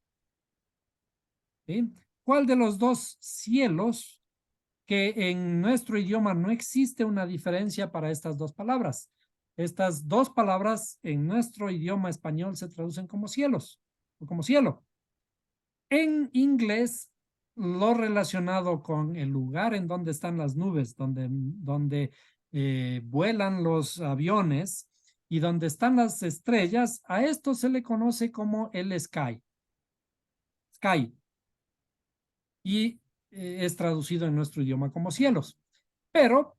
¿Sí? ¿Cuál de los dos cielos, que en nuestro idioma no existe una diferencia para estas dos palabras? Estas dos palabras en nuestro idioma español se traducen como cielos o como cielo. En inglés, lo relacionado con el lugar en donde están las nubes, donde vuelan los aviones y donde están las estrellas, a esto se le conoce como el sky. Sky, y es traducido en nuestro idioma como cielos. Pero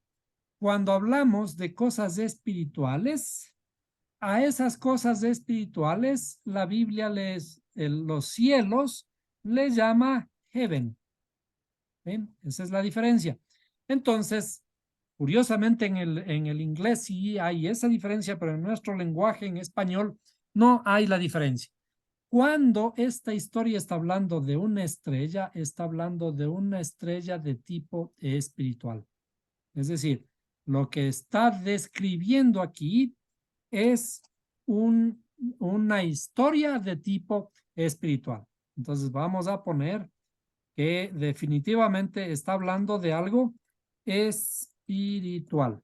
cuando hablamos de cosas espirituales, a esas cosas espirituales la Biblia los cielos les llama heaven. ¿Ven? Esa es la diferencia. Entonces, curiosamente en el inglés sí hay esa diferencia, pero en nuestro lenguaje, en español, no hay la diferencia. Cuando esta historia está hablando de una estrella, está hablando de una estrella de tipo espiritual. Es decir, lo que está describiendo aquí es una historia de tipo espiritual. Entonces vamos a poner que definitivamente está hablando de algo espiritual.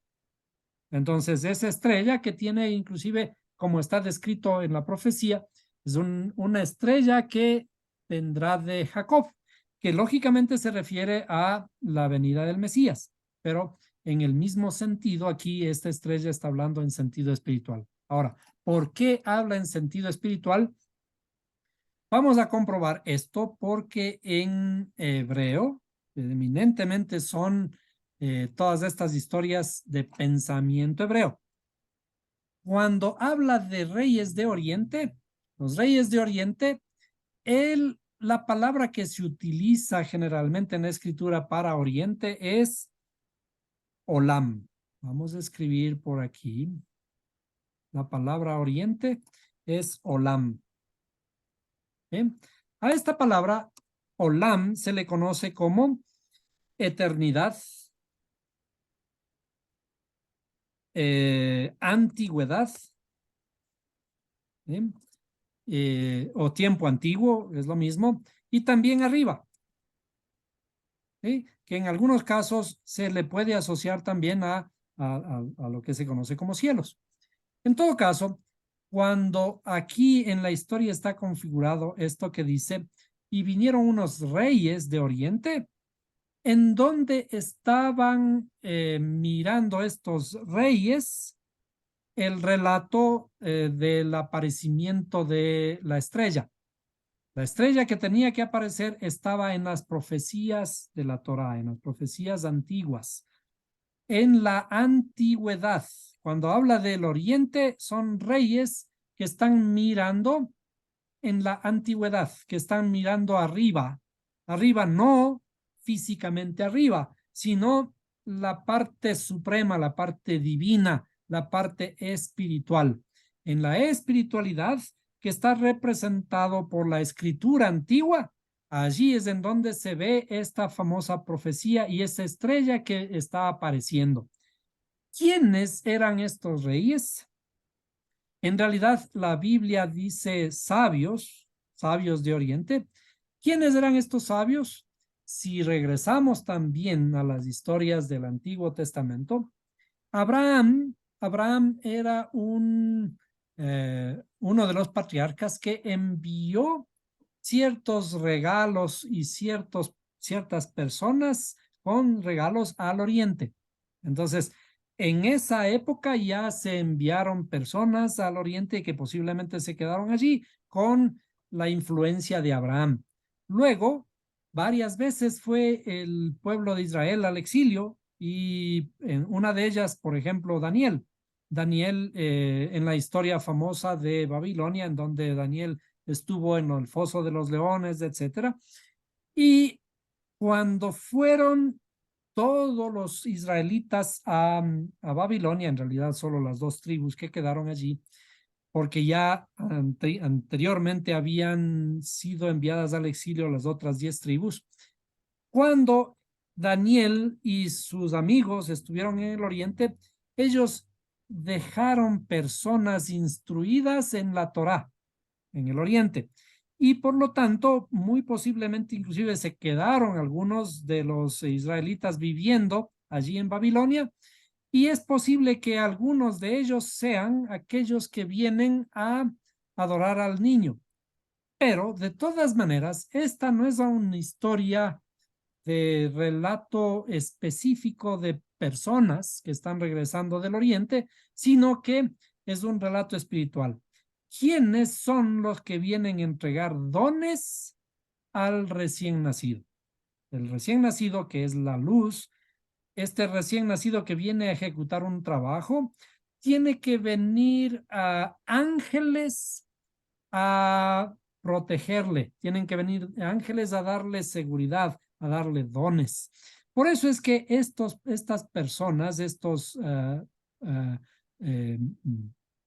Entonces, esa estrella que tiene inclusive, como está descrito en la profecía, es una estrella que vendrá de Jacob, que lógicamente se refiere a la venida del Mesías, pero en el mismo sentido, aquí esta estrella está hablando en sentido espiritual. Ahora, ¿por qué habla en sentido espiritual? Vamos a comprobar esto porque en hebreo, eminentemente son todas estas historias de pensamiento hebreo. Cuando habla de reyes de Oriente, los reyes de Oriente, la palabra que se utiliza generalmente en la escritura para Oriente es Olam. Vamos a escribir por aquí. La palabra Oriente es Olam. ¿Bien? A esta palabra Olam se le conoce como eternidad, antigüedad, o tiempo antiguo, es lo mismo, y también arriba, ¿sí? Que en algunos casos se le puede asociar también a lo que se conoce como cielos. En todo caso, cuando aquí en la historia está configurado esto que dice, y vinieron unos reyes de Oriente, en donde estaban mirando estos reyes el relato del aparecimiento de la estrella. La estrella que tenía que aparecer estaba en las profecías de la Torá, en las profecías antiguas. En la antigüedad, cuando habla del oriente, son reyes que están mirando en la antigüedad, que están mirando arriba. Arriba no físicamente arriba, sino la parte suprema, la parte divina, la parte espiritual. En la espiritualidad que está representado por la escritura antigua, allí es en donde se ve esta famosa profecía y esa estrella que está apareciendo. ¿Quiénes eran estos reyes? En realidad, la Biblia dice sabios, sabios de Oriente. ¿Quiénes eran estos sabios? Si regresamos también a las historias del Antiguo Testamento, Abraham era uno de los patriarcas que envió ciertos regalos y ciertas personas con regalos al Oriente. Entonces, en esa época ya se enviaron personas al Oriente que posiblemente se quedaron allí con la influencia de Abraham. Luego, varias veces fue el pueblo de Israel al exilio y en una de ellas, por ejemplo, Daniel. Daniel en la historia famosa de Babilonia, en donde Daniel estuvo en el foso de los leones, etcétera. Y cuando fueron todos los israelitas a Babilonia, en realidad solo las dos tribus que quedaron allí, porque ya anteriormente habían sido enviadas al exilio las otras 10 tribus. Cuando Daniel y sus amigos estuvieron en el oriente, ellos dejaron personas instruidas en la Torá, en el oriente. Y por lo tanto, muy posiblemente inclusive se quedaron algunos de los israelitas viviendo allí en Babilonia y es posible que algunos de ellos sean aquellos que vienen a adorar al niño. Pero de todas maneras, esta no es una historia de relato específico de personas que están regresando del oriente, sino que es un relato espiritual. ¿Quiénes son los que vienen a entregar dones al recién nacido. El recién nacido, que es la luz, este recién nacido que viene a ejecutar un trabajo, tiene que venir a ángeles a protegerle, tienen que venir ángeles a darle seguridad, a darle dones. Por eso es que estas personas, estos eh,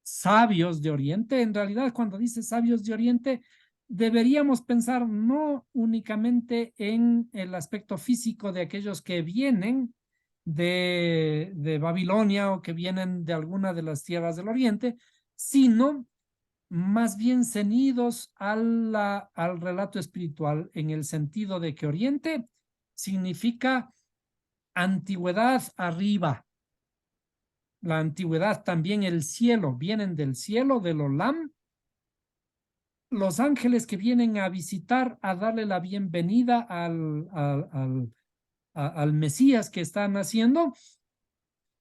sabios de Oriente, en realidad cuando dice sabios de Oriente, deberíamos pensar no únicamente en el aspecto físico de aquellos que vienen de Babilonia o que vienen de alguna de las tierras del Oriente, sino más bien ceñidos al relato espiritual en el sentido de que Oriente significa antigüedad arriba. La antigüedad, también el cielo, vienen del cielo, del Olam, los ángeles que vienen a visitar, a darle la bienvenida al Mesías que está naciendo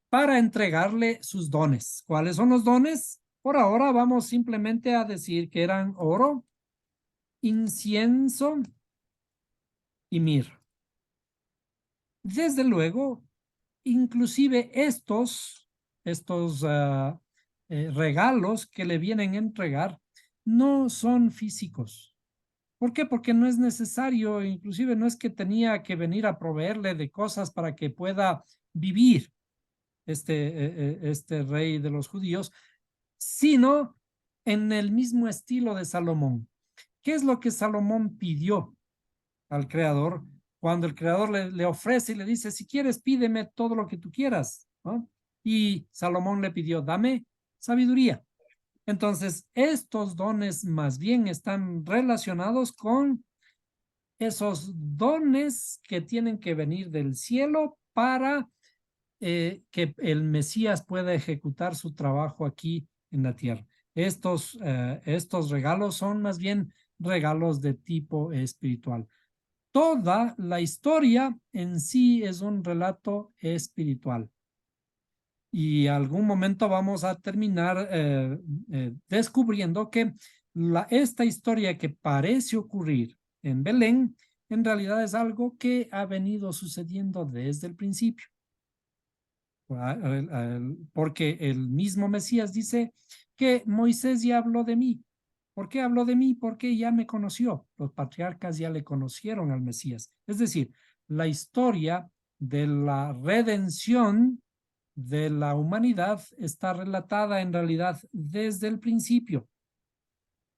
para entregarle sus dones. ¿Cuáles son los dones? Por ahora vamos simplemente a decir que eran oro, incienso y mirra. Desde luego, inclusive estos regalos que le vienen a entregar no son físicos. ¿Por qué? Porque no es necesario, inclusive no es que tenía que venir a proveerle de cosas para que pueda vivir este rey de los judíos, sino en el mismo estilo de Salomón. ¿Qué es lo que Salomón pidió al Creador? Cuando el Creador le ofrece y le dice, si quieres, pídeme todo lo que tú quieras, ¿no? Y Salomón le pidió, dame sabiduría. Entonces, estos dones más bien están relacionados con esos dones que tienen que venir del cielo para que el Mesías pueda ejecutar su trabajo aquí en la tierra. Estos regalos son más bien regalos de tipo espiritual. Toda la historia en sí es un relato espiritual. Y algún momento vamos a terminar descubriendo que esta historia que parece ocurrir en Belén, en realidad es algo que ha venido sucediendo desde el principio. Porque el mismo Mesías dice que Moisés ya habló de mí. ¿Por qué habló de mí? Porque ya me conoció. Los patriarcas ya le conocieron al Mesías. Es decir, la historia de la redención de la humanidad está relatada en realidad desde el principio.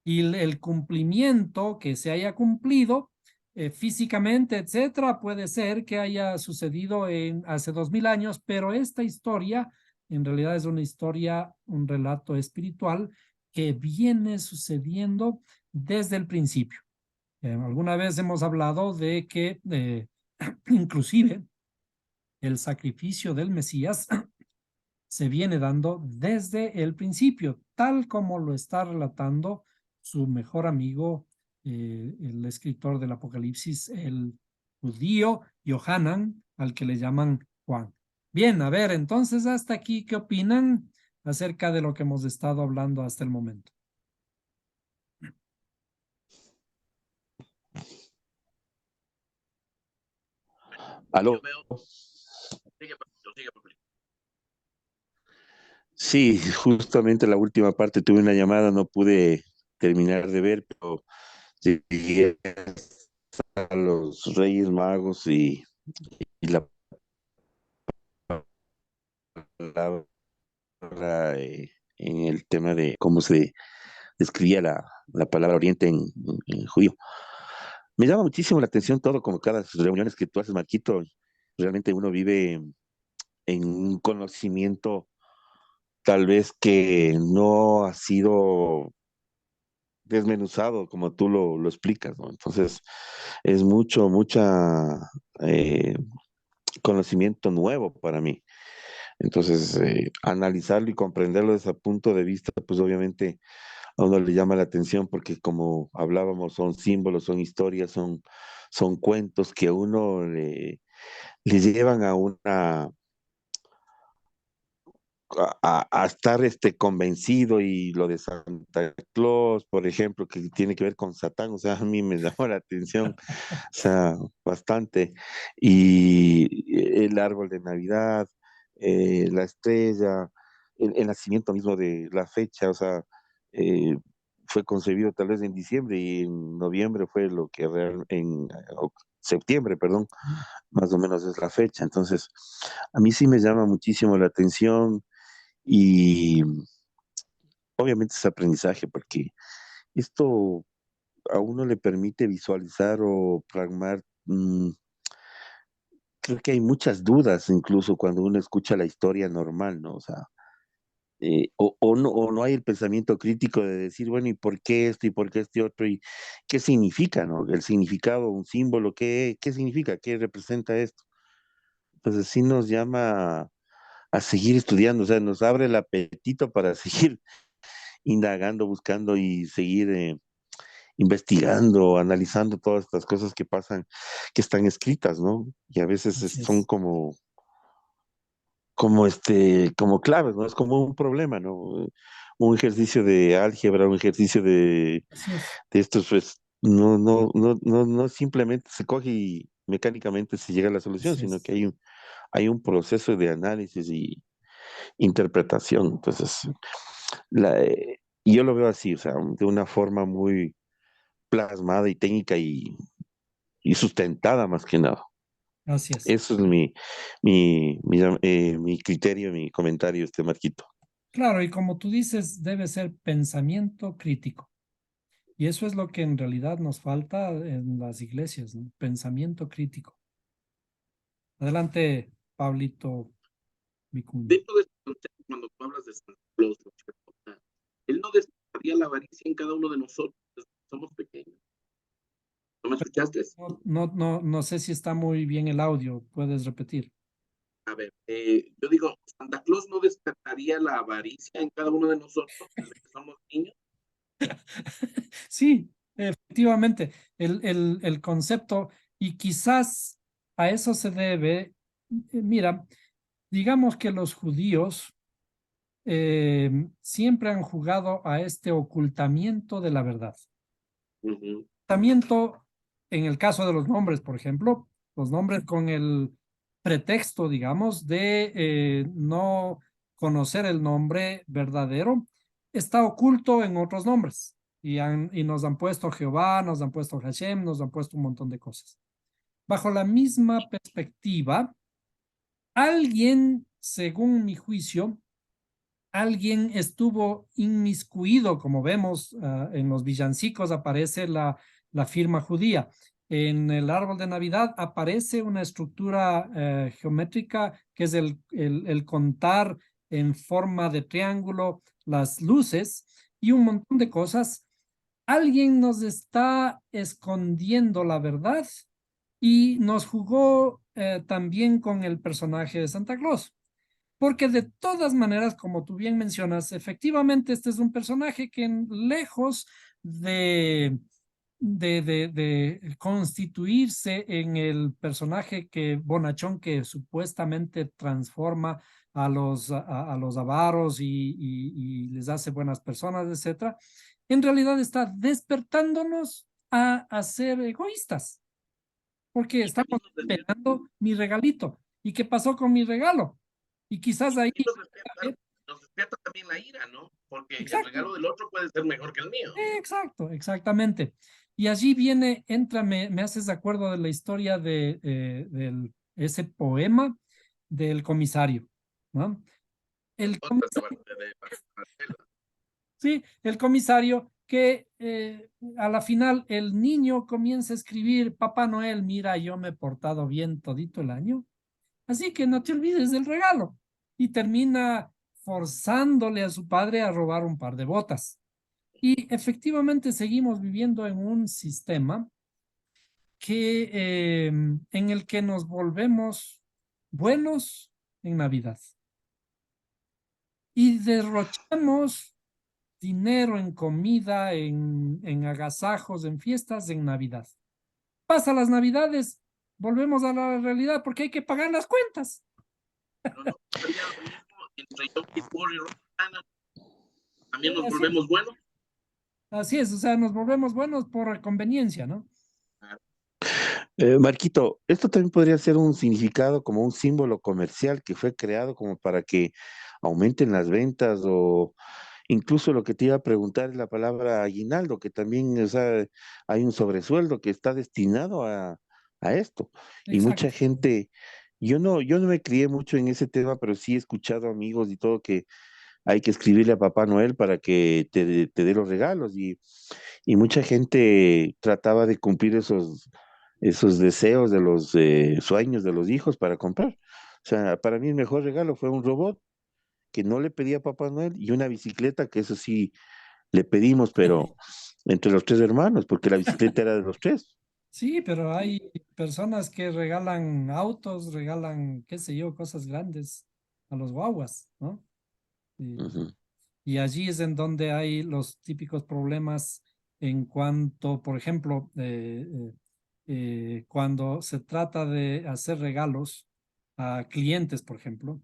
Y el cumplimiento que se haya cumplido físicamente, etcétera, puede ser que haya sucedido hace 2000 años, pero esta historia en realidad es una historia, un relato espiritual que viene sucediendo desde el principio. Alguna vez hemos hablado de que inclusive el sacrificio del Mesías se viene dando desde el principio, tal como lo está relatando su mejor amigo, el escritor del Apocalipsis, el judío Yohanan, al que le llaman Juan. Bien, a ver, entonces hasta aquí, ¿qué opinan acerca de lo que hemos estado hablando hasta el momento? ¿Aló? Sí, justamente la última parte tuve una llamada, no pude terminar de ver, pero llegué a los Reyes Magos y la palabra en el tema de cómo se describía la palabra Oriente en judío. Me llama muchísimo la atención todo, como cada reuniones que tú haces, Marquito. Realmente uno vive en un conocimiento tal vez que no ha sido desmenuzado como tú lo explicas, ¿no? Entonces, es mucha eh, conocimiento nuevo para mí. Entonces, analizarlo y comprenderlo desde ese punto de vista, pues obviamente a uno le llama la atención porque como hablábamos, son símbolos, son historias, son cuentos que a uno le llevan a una, a estar convencido, y lo de Santa Claus, por ejemplo, que tiene que ver con Satán, o sea, a mí me llamó la atención, o sea, bastante. Y el árbol de Navidad, la estrella, el nacimiento mismo de la fecha, o sea, eh, fue concebido tal vez en diciembre y en noviembre fue lo que septiembre, perdón, más o menos es la fecha. Entonces, a mí sí me llama muchísimo la atención, y obviamente es aprendizaje, porque esto a uno le permite visualizar o plasmar. Creo que hay muchas dudas incluso cuando uno escucha la historia normal, ¿no? O sea, o no hay el pensamiento crítico de decir, bueno, ¿y por qué esto y por qué este otro? ¿Y qué significa, no? El significado, un símbolo, ¿qué significa? ¿Qué representa esto? Entonces sí nos llama a seguir estudiando, o sea, nos abre el apetito para seguir indagando, buscando y seguir investigando, analizando todas estas cosas que pasan, que están escritas, ¿no? Y a veces Así son es, como claves, ¿no? Es como un problema, ¿no? Un ejercicio de álgebra, un ejercicio así es, de estos, pues, no simplemente se coge y mecánicamente se llega a la solución, así sino es. que hay un proceso de análisis y interpretación. Entonces, y yo lo veo así, o sea, de una forma muy plasmada y técnica y sustentada más que nada. Así es. Eso es mi criterio, mi comentario, Marquito. Claro, y como tú dices, debe ser pensamiento crítico. Y eso es lo que en realidad nos falta en las iglesias, ¿no? Pensamiento crítico. Adelante, Pablito Vicuña. Dentro de este concepto, cuando tú hablas de Santa Claus, ¿no es cierto? O sea, él no despertaría la avaricia en cada uno de nosotros desde que somos pequeños. ¿No me escuchaste? No sé si está muy bien el audio. ¿Puedes repetir? A ver, yo digo, Santa Claus no despertaría la avaricia en cada uno de nosotros desde que somos niños. Sí, efectivamente, el concepto, y quizás a eso se debe, mira, digamos que los judíos siempre han jugado a este ocultamiento de la verdad. Ujú. Ocultamiento, en el caso de los nombres, por ejemplo, los nombres con el pretexto, digamos, de no conocer el nombre verdadero, está oculto en otros nombres. Y nos han puesto Jehová, nos han puesto Hashem, nos han puesto un montón de cosas. Bajo la misma perspectiva, alguien, según mi juicio, alguien estuvo inmiscuido, como vemos en los villancicos aparece la firma judía. En el árbol de Navidad aparece una estructura geométrica que es el contar en forma de triángulo las luces y un montón de cosas. Alguien nos está escondiendo la verdad y nos jugó también con el personaje de Santa Claus. Porque de todas maneras, como tú bien mencionas, efectivamente este es un personaje que lejos de constituirse en el personaje que bonachón que supuestamente transforma a los avaros y les hace buenas personas, etcétera, en realidad está despertándonos a ser egoístas, porque Y estamos también nos despierta, esperando mi regalito. ¿Y qué pasó con mi regalo? Y quizás ahí, también nos despierta también la ira, ¿no? Porque el exacto, regalo del otro puede ser mejor que el mío. exacto, exactamente. Y allí viene, entra, me haces de acuerdo de la historia ese poema del comisario, ¿no? El Otra comisario, de Marcela. sí, el comisario que a la final el niño comienza a escribir, Papá Noel, mira, yo me he portado bien todito el año, así que no te olvides del regalo. Y termina forzándole a su padre a robar un par de botas. Y efectivamente seguimos viviendo en un sistema en el que nos volvemos buenos en Navidad y derrochamos dinero en comida, en agasajos, en fiestas, en Navidad. Pasa las Navidades, volvemos a la realidad porque hay que pagar las cuentas. No, no, sería lo mismo entre Yom Kippur y Rosh Hashanah también nos Así es, volvemos buenos. así es, o sea, nos volvemos buenos por conveniencia, ¿no? Marquito, esto también podría ser un significado como un símbolo comercial que fue creado como para que aumenten las ventas o incluso lo que te iba a preguntar es la palabra aguinaldo, que también, o sea, hay un sobresueldo que está destinado a esto. Y mucha Exacto. gente, yo no me crié mucho en ese tema, pero sí he escuchado amigos y todo que hay que escribirle a Papá Noel para que te dé los regalos y mucha gente trataba de cumplir esos deseos de los sueños de los hijos para comprar. O sea, para mí el mejor regalo fue un robot que no le pedí a Papá Noel y una bicicleta que eso sí le pedimos, pero entre los tres hermanos, porque la bicicleta era de los tres. Sí, pero hay personas que regalan autos, regalan, qué sé yo, cosas grandes a los guaguas, ¿no? Y, Ujú. y allí es en donde hay los típicos problemas en cuanto, por ejemplo, cuando se trata de hacer regalos a clientes, por ejemplo,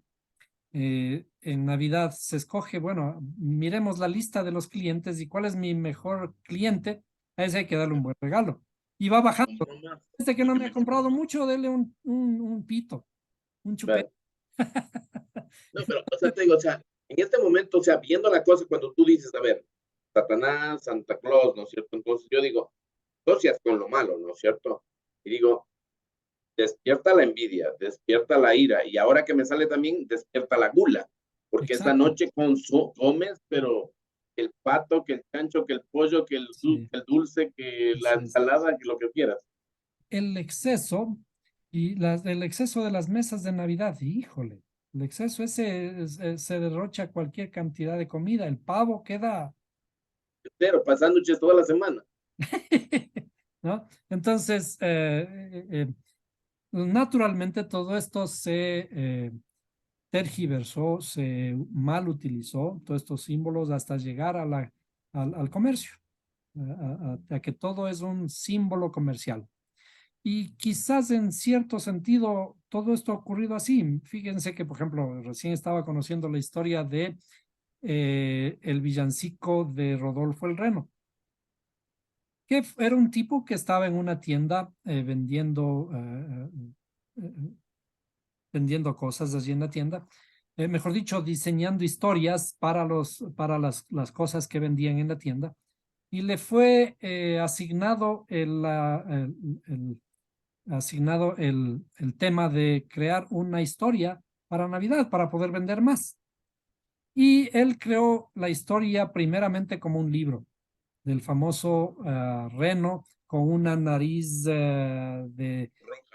en Navidad se escoge, bueno, miremos la lista de los clientes y cuál es mi mejor cliente, a ese hay que darle un buen regalo. Y va bajando. Compró más, Este que el no que me ha me compró comprado más. mucho, dele un pito, un chupete. Claro. No, pero, o sea, te digo, o sea, en este momento, o sea, viendo la cosa, cuando tú dices, a ver, Satanás, Santa Claus, ¿no es cierto? Entonces yo digo, asocias con lo malo, ¿no es cierto? Y digo, despierta la envidia, despierta la ira, y ahora que me sale también, despierta la gula, porque esta Exacto. noche comes, pero el pato, que el chancho, que el pollo, que Sí, el dulce, que la así es. ensalada, que lo que quieras. El exceso el exceso de las mesas de Navidad, híjole, el exceso ese se derrocha cualquier cantidad de comida. El pavo queda, Pero pasando toda la semana. ¿no? Entonces, naturalmente todo esto se tergiversó, se mal utilizó, todos estos símbolos hasta llegar al comercio, a que todo es un símbolo comercial. Y quizás en cierto sentido todo esto ha ocurrido así. Fíjense que, por ejemplo, recién estaba conociendo la historia de el villancico de Rodolfo el Reno, que era un tipo que estaba en una tienda vendiendo cosas allí en la tienda, mejor dicho, diseñando historias para para las cosas que vendían en la tienda. Y le fue asignado el tema de crear una historia para Navidad, para poder vender más. Y él creó la historia primeramente como un libro del famoso reno con una nariz de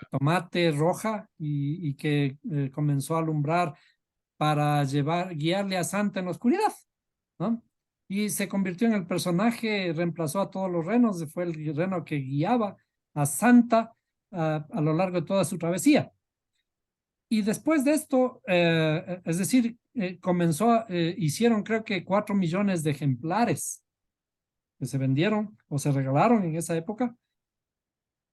tomate roja y que comenzó a alumbrar para guiarle a Santa en la oscuridad, ¿no? Y se convirtió en el personaje, reemplazó a todos los renos, fue el reno que guiaba a Santa a lo largo de toda su travesía. Y después de esto, es decir, hicieron creo que 4 millones de ejemplares que se vendieron o se regalaron en esa época.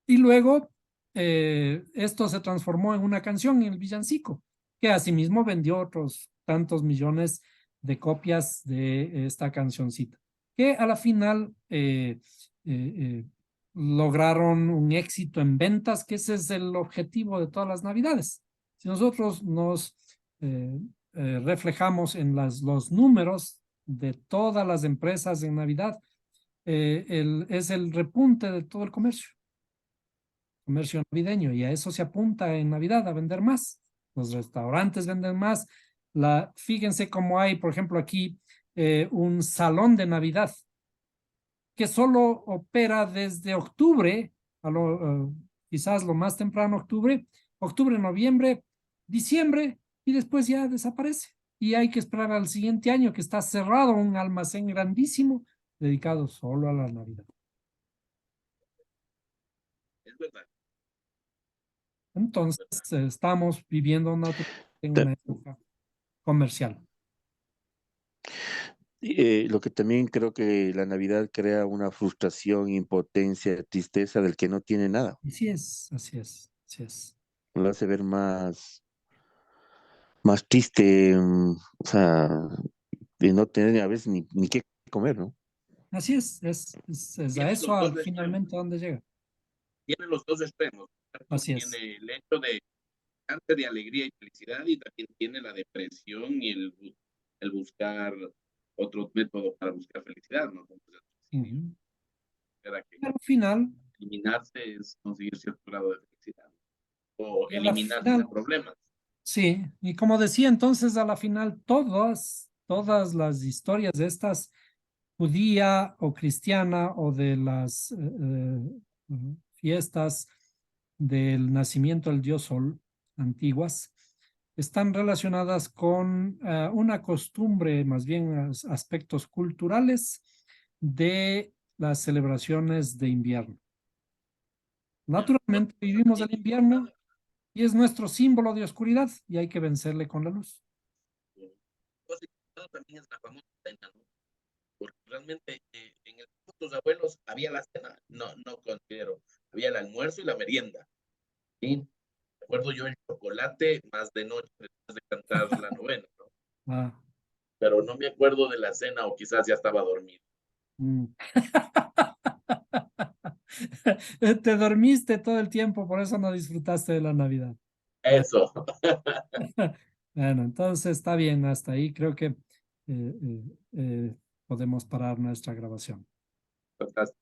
Y luego esto se transformó en una canción, en el villancico, que asimismo vendió otros tantos millones de copias de esta cancioncita, que a la final lograron un éxito en ventas, que ese es el objetivo de todas las Navidades. Si nosotros nos reflejamos en los números de todas las empresas en Navidad, es el repunte de todo el comercio navideño, y a eso se apunta en Navidad, a vender más. Los restaurantes venden más. Fíjense cómo hay, por ejemplo, aquí un salón de Navidad que solo opera desde octubre, quizás lo más temprano octubre, noviembre, diciembre, y después ya desaparece. Y hay que esperar al siguiente año que está cerrado un almacén grandísimo dedicado solo a la Navidad. Es verdad. Entonces, estamos viviendo en una época comercial. Lo que también creo que la Navidad crea una frustración, impotencia, tristeza del que no tiene nada. Así es, así es, así es. Lo hace ver más, más triste, o sea, de no tener a veces ni qué comer, ¿no? Así es a Tiene eso los dos extremos, finalmente dónde llega. tiene los dos extremos, ¿cierto? Así es. Tiene el hecho de arte de alegría y felicidad y también tiene la depresión y el buscar otro método para buscar felicidad, ¿no? Entonces, Ujú. era que Al final, eliminarse es conseguir cierto grado de felicidad o y a la eliminarse de final, problemas. sí, y como decía entonces, a la final, todas las historias de estas, judía o cristiana o de las fiestas del nacimiento del dios Sol antiguas, están relacionadas con una costumbre, más bien aspectos culturales de las celebraciones de invierno. Naturalmente vivimos el invierno y es nuestro símbolo de oscuridad y hay que vencerle con la luz. Cosa importante también es la famosa cena, ¿no? Porque realmente en el tiempo de tus abuelos había la cena, no considero, había el almuerzo y la merienda, ¿sí? Recuerdo yo el chocolate más de noche después de cantar la novena, ¿no? Ah, Pero no me acuerdo de la cena o quizás ya estaba dormido. mm. Te dormiste todo el tiempo, por eso no disfrutaste de la Navidad. Ah, Eso. bueno, entonces está bien, hasta ahí creo que eh, eh, podemos parar nuestra grabación. Fantástico.